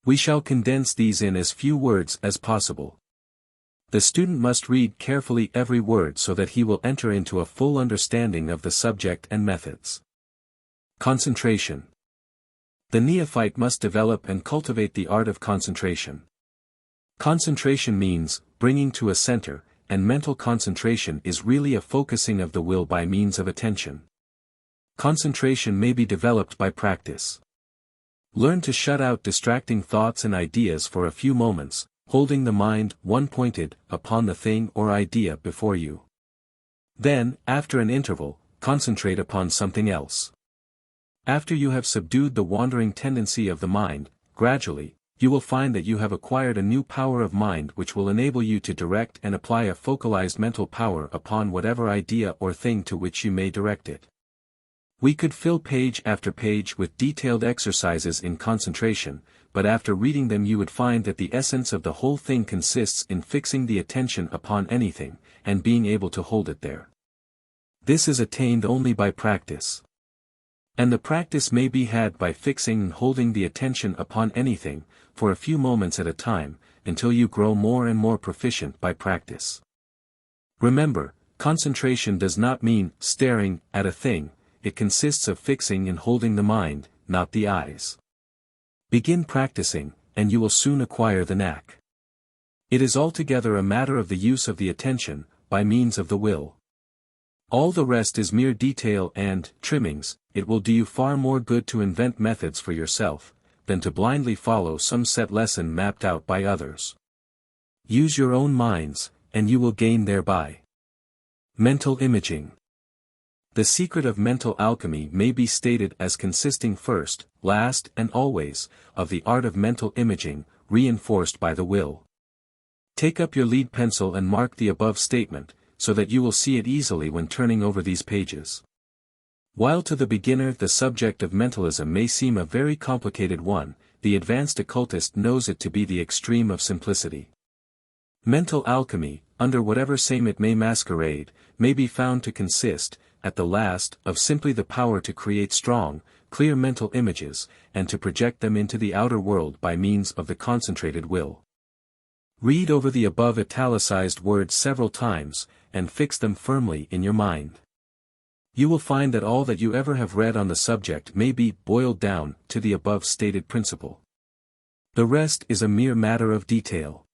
We shall condense these in as few words as possible. The student must read carefully every word so that he will enter into a full understanding of the subject and methods. Concentration. The neophyte must develop and cultivate the art of concentration. Concentration means bringing to a center, and mental concentration is really a focusing of the will by means of attention. Concentration may be developed by practice. Learn to shut out distracting thoughts and ideas for a few moments, holding the mind one-pointed upon the thing or idea before you. Then, after an interval, concentrate upon something else. After you have subdued the wandering tendency of the mind, gradually, you will find that you have acquired a new power of mind which will enable you to direct and apply a focalized mental power upon whatever idea or thing to which you may direct it. We could fill page after page with detailed exercises in concentration, but after reading them you would find that the essence of the whole thing consists in fixing the attention upon anything, and being able to hold it there. This is attained only by practice. And the practice may be had by fixing and holding the attention upon anything, for a few moments at a time, until you grow more and more proficient by practice. Remember, concentration does not mean staring at a thing, it consists of fixing and holding the mind, not the eyes. Begin practicing, and you will soon acquire the knack. It is altogether a matter of the use of the attention, by means of the will. All the rest is mere detail and trimmings. It will do you far more good to invent methods for yourself, than to blindly follow some set lesson mapped out by others. Use your own minds, and you will gain thereby. Mental imaging. The secret of mental alchemy may be stated as consisting first, last and always, of the art of mental imaging, reinforced by the will. Take up your lead pencil and mark the above statement, so that you will see it easily when turning over these pages. While to the beginner the subject of mentalism may seem a very complicated one, the advanced occultist knows it to be the extreme of simplicity. Mental alchemy, under whatever same it may masquerade, may be found to consist, at the last, of simply the power to create strong, clear mental images, and to project them into the outer world by means of the concentrated will. Read over the above italicized words several times, and fix them firmly in your mind. You will find that all that you ever have read on the subject may be boiled down to the above stated principle. The rest is a mere matter of detail.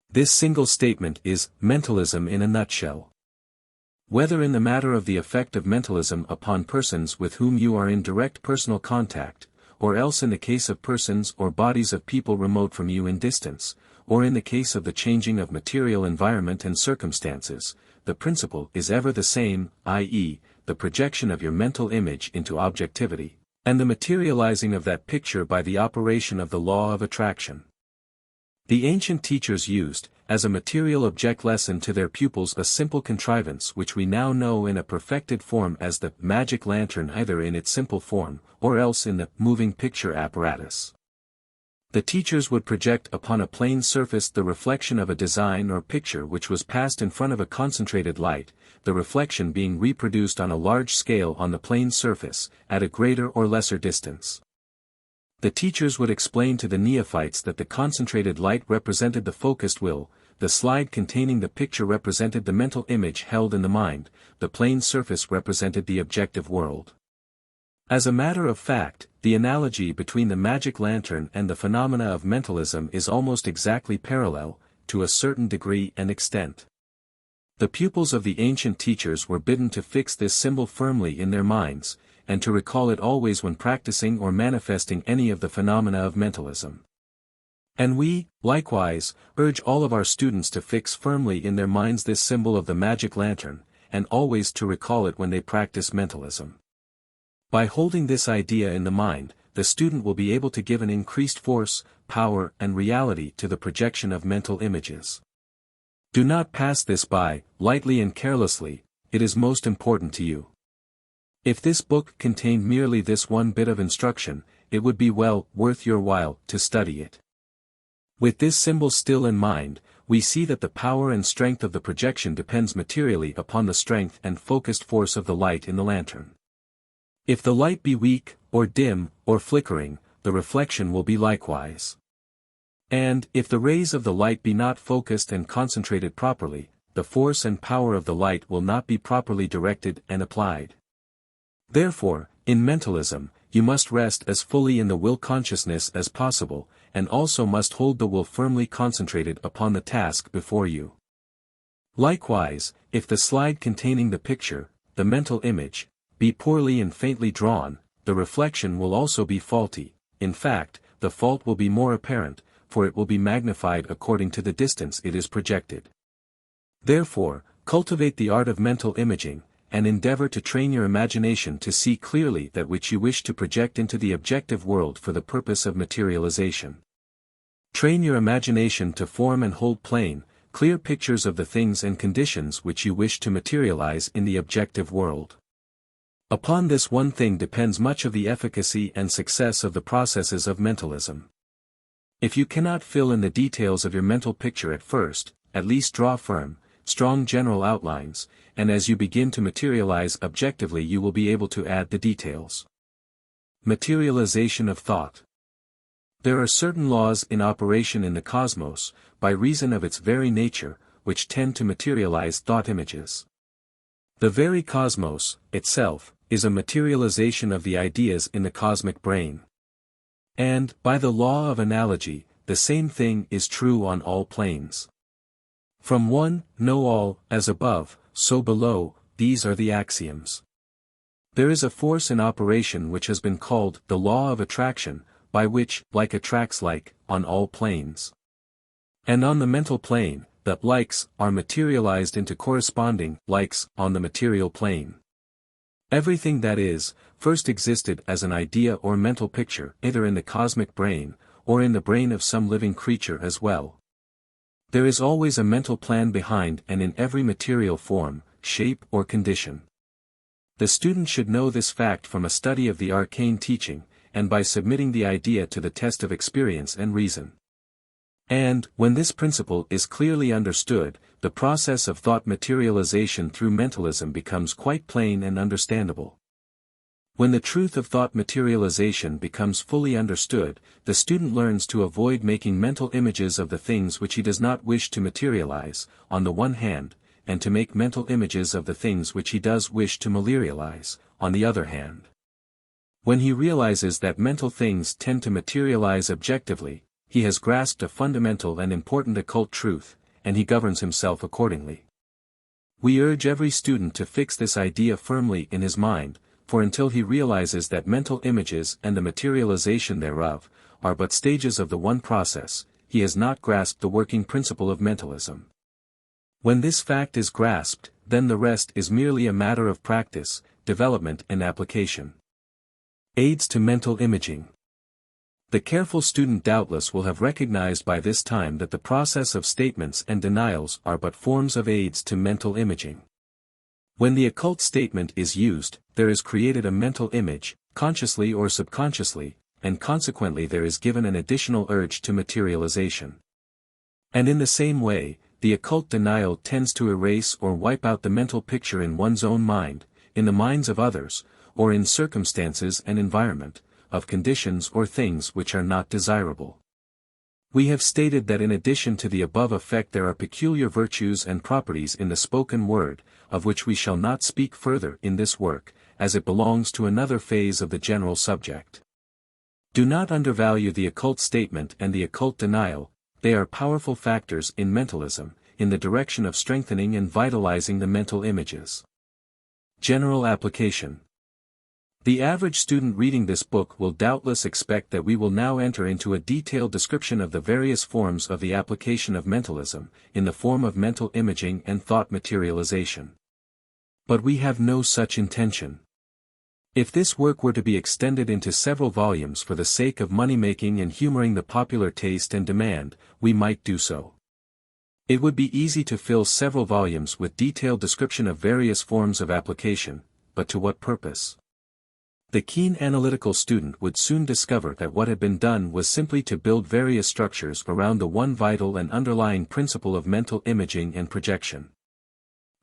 This single statement is mentalism in a nutshell. Whether in the matter of the effect of mentalism upon persons with whom you are in direct personal contact, or else in the case of persons or bodies of people remote from you in distance, or in the case of the changing of material environment and circumstances, the principle is ever the same, i.e., the projection of your mental image into objectivity, and the materializing of that picture by the operation of the law of attraction. The ancient teachers used, as a material object lesson to their pupils, a simple contrivance which we now know in a perfected form as the magic lantern, either in its simple form, or else in the moving picture apparatus. The teachers would project upon a plane surface the reflection of a design or picture which was passed in front of a concentrated light, the reflection being reproduced on a large scale on the plane surface, at a greater or lesser distance. The teachers would explain to the neophytes that the concentrated light represented the focused will, the slide containing the picture represented the mental image held in the mind, the plane surface represented the objective world. As a matter of fact, the analogy between the magic lantern and the phenomena of mentalism is almost exactly parallel, to a certain degree and extent. The pupils of the ancient teachers were bidden to fix this symbol firmly in their minds, and to recall it always when practicing or manifesting any of the phenomena of mentalism. And we, likewise, urge all of our students to fix firmly in their minds this symbol of the magic lantern, and always to recall it when they practice mentalism. By holding this idea in the mind, the student will be able to give an increased force, power, and reality to the projection of mental images. Do not pass this by, lightly and carelessly, it is most important to you. If this book contained merely this one bit of instruction, it would be well worth your while to study it. With this symbol still in mind, we see that the power and strength of the projection depends materially upon the strength and focused force of the light in the lantern. If the light be weak, or dim, or flickering, the reflection will be likewise. And, if the rays of the light be not focused and concentrated properly, the force and power of the light will not be properly directed and applied. Therefore, in mentalism, you must rest as fully in the will consciousness as possible, and also must hold the will firmly concentrated upon the task before you. Likewise, if the slide containing the picture, the mental image, be poorly and faintly drawn, the reflection will also be faulty. In fact, the fault will be more apparent, for it will be magnified according to the distance it is projected. Therefore, cultivate the art of mental imaging, and endeavor to train your imagination to see clearly that which you wish to project into the objective world for the purpose of materialization. Train your imagination to form and hold plain, clear pictures of the things and conditions which you wish to materialize in the objective world. Upon this one thing depends much of the efficacy and success of the processes of mentalism. If you cannot fill in the details of your mental picture at first, at least draw firm, strong general outlines, and as you begin to materialize objectively you will be able to add the details. Materialization of thought. There are certain laws in operation in the cosmos, by reason of its very nature, which tend to materialize thought images. The very cosmos, itself, is a materialization of the ideas in the cosmic brain. And, by the law of analogy, the same thing is true on all planes. From one, know all, as above, so below, these are the axioms. There is a force in operation which has been called the law of attraction, by which like attracts like, on all planes. And on the mental plane, the likes are materialized into corresponding likes on the material plane. Everything that is, first existed as an idea or mental picture either in the cosmic brain, or in the brain of some living creature as well. There is always a mental plan behind and in every material form, shape or condition. The student should know this fact from a study of the Arcane Teaching, and by submitting the idea to the test of experience and reason. And, when this principle is clearly understood, the process of thought materialization through mentalism becomes quite plain and understandable. When the truth of thought materialization becomes fully understood, the student learns to avoid making mental images of the things which he does not wish to materialize, on the one hand, and to make mental images of the things which he does wish to materialize, on the other hand. When he realizes that mental things tend to materialize objectively, he has grasped a fundamental and important occult truth, and he governs himself accordingly. We urge every student to fix this idea firmly in his mind, for until he realizes that mental images and the materialization thereof are but stages of the one process, he has not grasped the working principle of mentalism. When this fact is grasped, then the rest is merely a matter of practice, development and application. Aids to mental imaging. The careful student doubtless will have recognized by this time that the process of statements and denials are but forms of aids to mental imaging. When the occult statement is used, there is created a mental image, consciously or subconsciously, and consequently there is given an additional urge to materialization. And in the same way, the occult denial tends to erase or wipe out the mental picture in one's own mind, in the minds of others, or in circumstances and environment, of conditions or things which are not desirable. We have stated that in addition to the above effect there are peculiar virtues and properties in the spoken word, of which we shall not speak further in this work, as it belongs to another phase of the general subject. Do not undervalue the occult statement and the occult denial, they are powerful factors in mentalism, in the direction of strengthening and vitalizing the mental images. General application. The average student reading this book will doubtless expect that we will now enter into a detailed description of the various forms of the application of mentalism, in the form of mental imaging and thought materialization. But we have no such intention. If this work were to be extended into several volumes for the sake of money-making and humoring the popular taste and demand, we might do so. It would be easy to fill several volumes with detailed description of various forms of application, but to what purpose? The keen analytical student would soon discover that what had been done was simply to build various structures around the one vital and underlying principle of mental imaging and projection.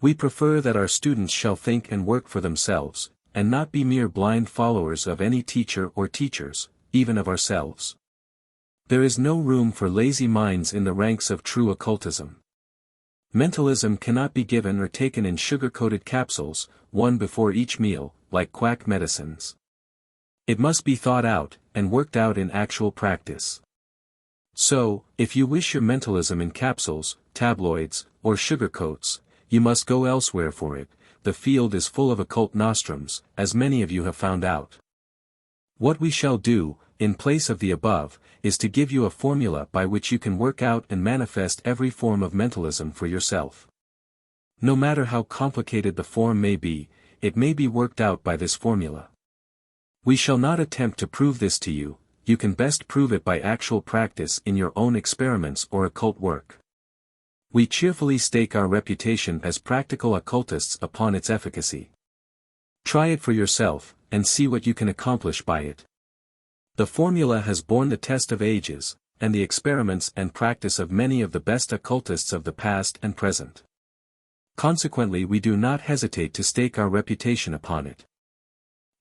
We prefer that our students shall think and work for themselves, and not be mere blind followers of any teacher or teachers, even of ourselves. There is no room for lazy minds in the ranks of true occultism. Mentalism cannot be given or taken in sugar-coated capsules, one before each meal, like quack medicines. It must be thought out, and worked out in actual practice. So, if you wish your mentalism in capsules, tabloids, or sugar-coats, you must go elsewhere for it. The field is full of occult nostrums, as many of you have found out. What we shall do, in place of the above, is to give you a formula by which you can work out and manifest every form of mentalism for yourself. No matter how complicated the form may be, it may be worked out by this formula. We shall not attempt to prove this to you, you can best prove it by actual practice in your own experiments or occult work. We cheerfully stake our reputation as practical occultists upon its efficacy. Try it for yourself, and see what you can accomplish by it. The formula has borne the test of ages, and the experiments and practice of many of the best occultists of the past and present. Consequently we do not hesitate to stake our reputation upon it.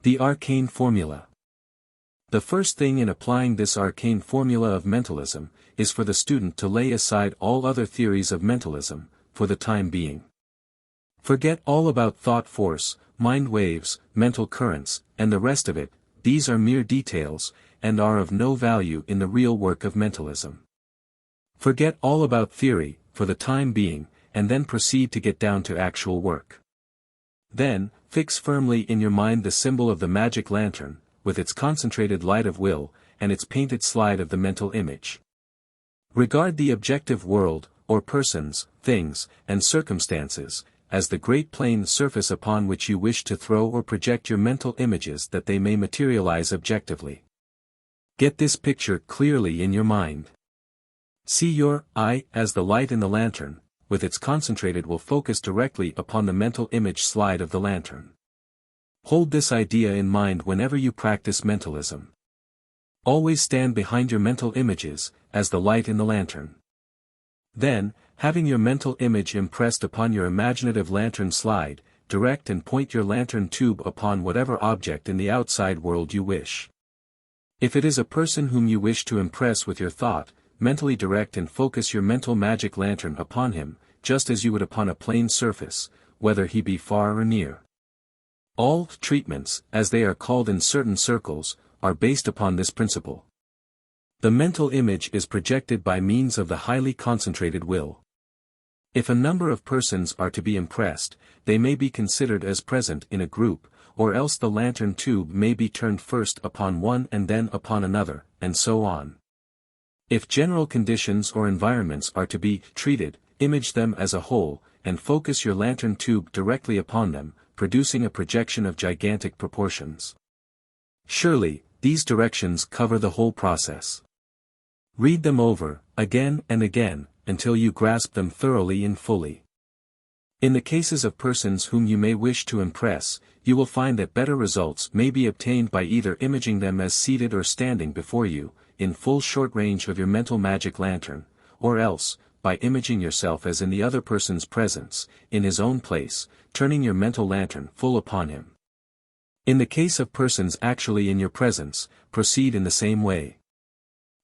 The Arcane Formula. The first thing in applying this arcane formula of mentalism, is for the student to lay aside all other theories of mentalism, for the time being. Forget all about thought force, mind waves, mental currents, and the rest of it, these are mere details, and are of no value in the real work of mentalism. Forget all about theory, for the time being, and then proceed to get down to actual work. Then, fix firmly in your mind the symbol of the magic lantern, with its concentrated light of will, and its painted slide of the mental image. Regard the objective world, or persons, things, and circumstances, as the great plane surface upon which you wish to throw or project your mental images that they may materialize objectively. Get this picture clearly in your mind. See your eye as the light in the lantern, with its concentrated will focus directly upon the mental image slide of the lantern. Hold this idea in mind whenever you practice mentalism. Always stand behind your mental images, as the light in the lantern. Then, having your mental image impressed upon your imaginative lantern slide, direct and point your lantern tube upon whatever object in the outside world you wish. If it is a person whom you wish to impress with your thought, mentally direct and focus your mental magic lantern upon him, just as you would upon a plane surface, whether he be far or near. All treatments, as they are called in certain circles, are based upon this principle. The mental image is projected by means of the highly concentrated will. If a number of persons are to be impressed, they may be considered as present in a group, or else the lantern tube may be turned first upon one and then upon another, and so on. If general conditions or environments are to be treated, image them as a whole, and focus your lantern tube directly upon them, producing a projection of gigantic proportions. Surely, these directions cover the whole process. Read them over, again and again, until you grasp them thoroughly and fully. In the cases of persons whom you may wish to impress, you will find that better results may be obtained by either imaging them as seated or standing before you, in full short range of your mental magic lantern, or else, by imaging yourself as in the other person's presence, in his own place, turning your mental lantern full upon him. In the case of persons actually in your presence, proceed in the same way.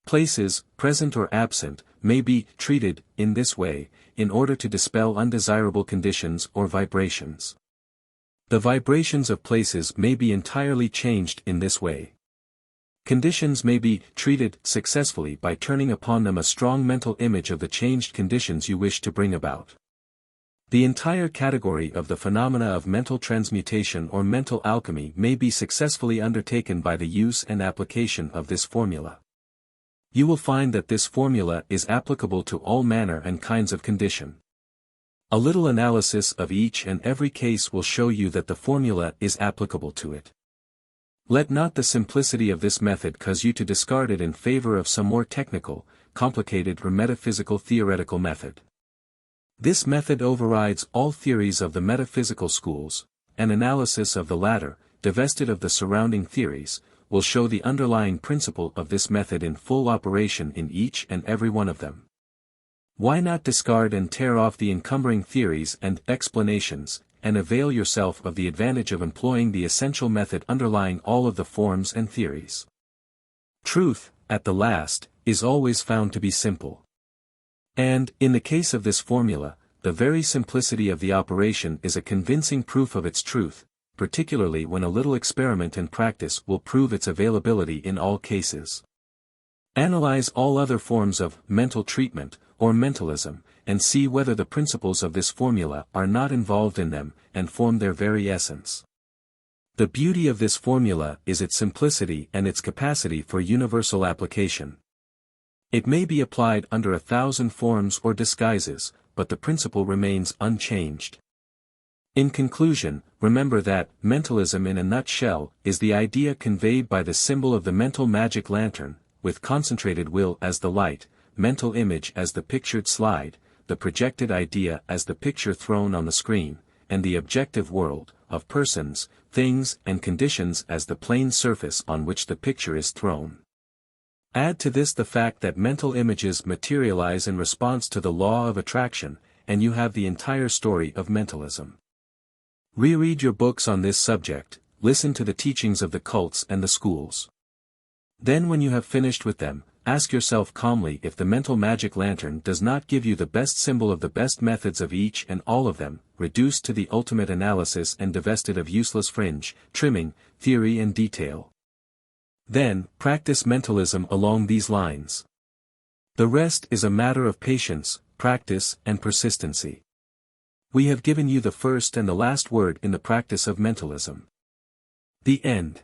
Places, present or absent, may be treated in this way, in order to dispel undesirable conditions or vibrations. The vibrations of places may be entirely changed in this way. Conditions may be treated successfully by turning upon them a strong mental image of the changed conditions you wish to bring about. The entire category of the phenomena of mental transmutation or mental alchemy may be successfully undertaken by the use and application of this formula. You will find that this formula is applicable to all manner and kinds of condition. A little analysis of each and every case will show you that the formula is applicable to it. Let not the simplicity of this method cause you to discard it in favor of some more technical, complicated or metaphysical theoretical method. This method overrides all theories of the metaphysical schools. An analysis of the latter, divested of the surrounding theories, will show the underlying principle of this method in full operation in each and every one of them. Why not discard and tear off the encumbering theories and explanations, and avail yourself of the advantage of employing the essential method underlying all of the forms and theories? Truth, at the last, is always found to be simple. And, in the case of this formula, the very simplicity of the operation is a convincing proof of its truth, particularly when a little experiment and practice will prove its availability in all cases. Analyze all other forms of mental treatment, or mentalism, and see whether the principles of this formula are not involved in them, and form their very essence. The beauty of this formula is its simplicity and its capacity for universal application. It may be applied under 1,000 forms or disguises, but the principle remains unchanged. In conclusion, remember that mentalism in a nutshell is the idea conveyed by the symbol of the mental magic lantern, with concentrated will as the light, mental image as the pictured slide, the projected idea as the picture thrown on the screen, and the objective world, of persons, things and conditions as the plane surface on which the picture is thrown. Add to this the fact that mental images materialize in response to the law of attraction, and you have the entire story of mentalism. Reread your books on this subject, listen to the teachings of the cults and the schools. Then when you have finished with them, ask yourself calmly if the mental magic lantern does not give you the best symbol of the best methods of each and all of them, reduced to the ultimate analysis and divested of useless fringe, trimming, theory and detail. Then, practice mentalism along these lines. The rest is a matter of patience, practice and persistency. We have given you the first and the last word in the practice of mentalism. The end.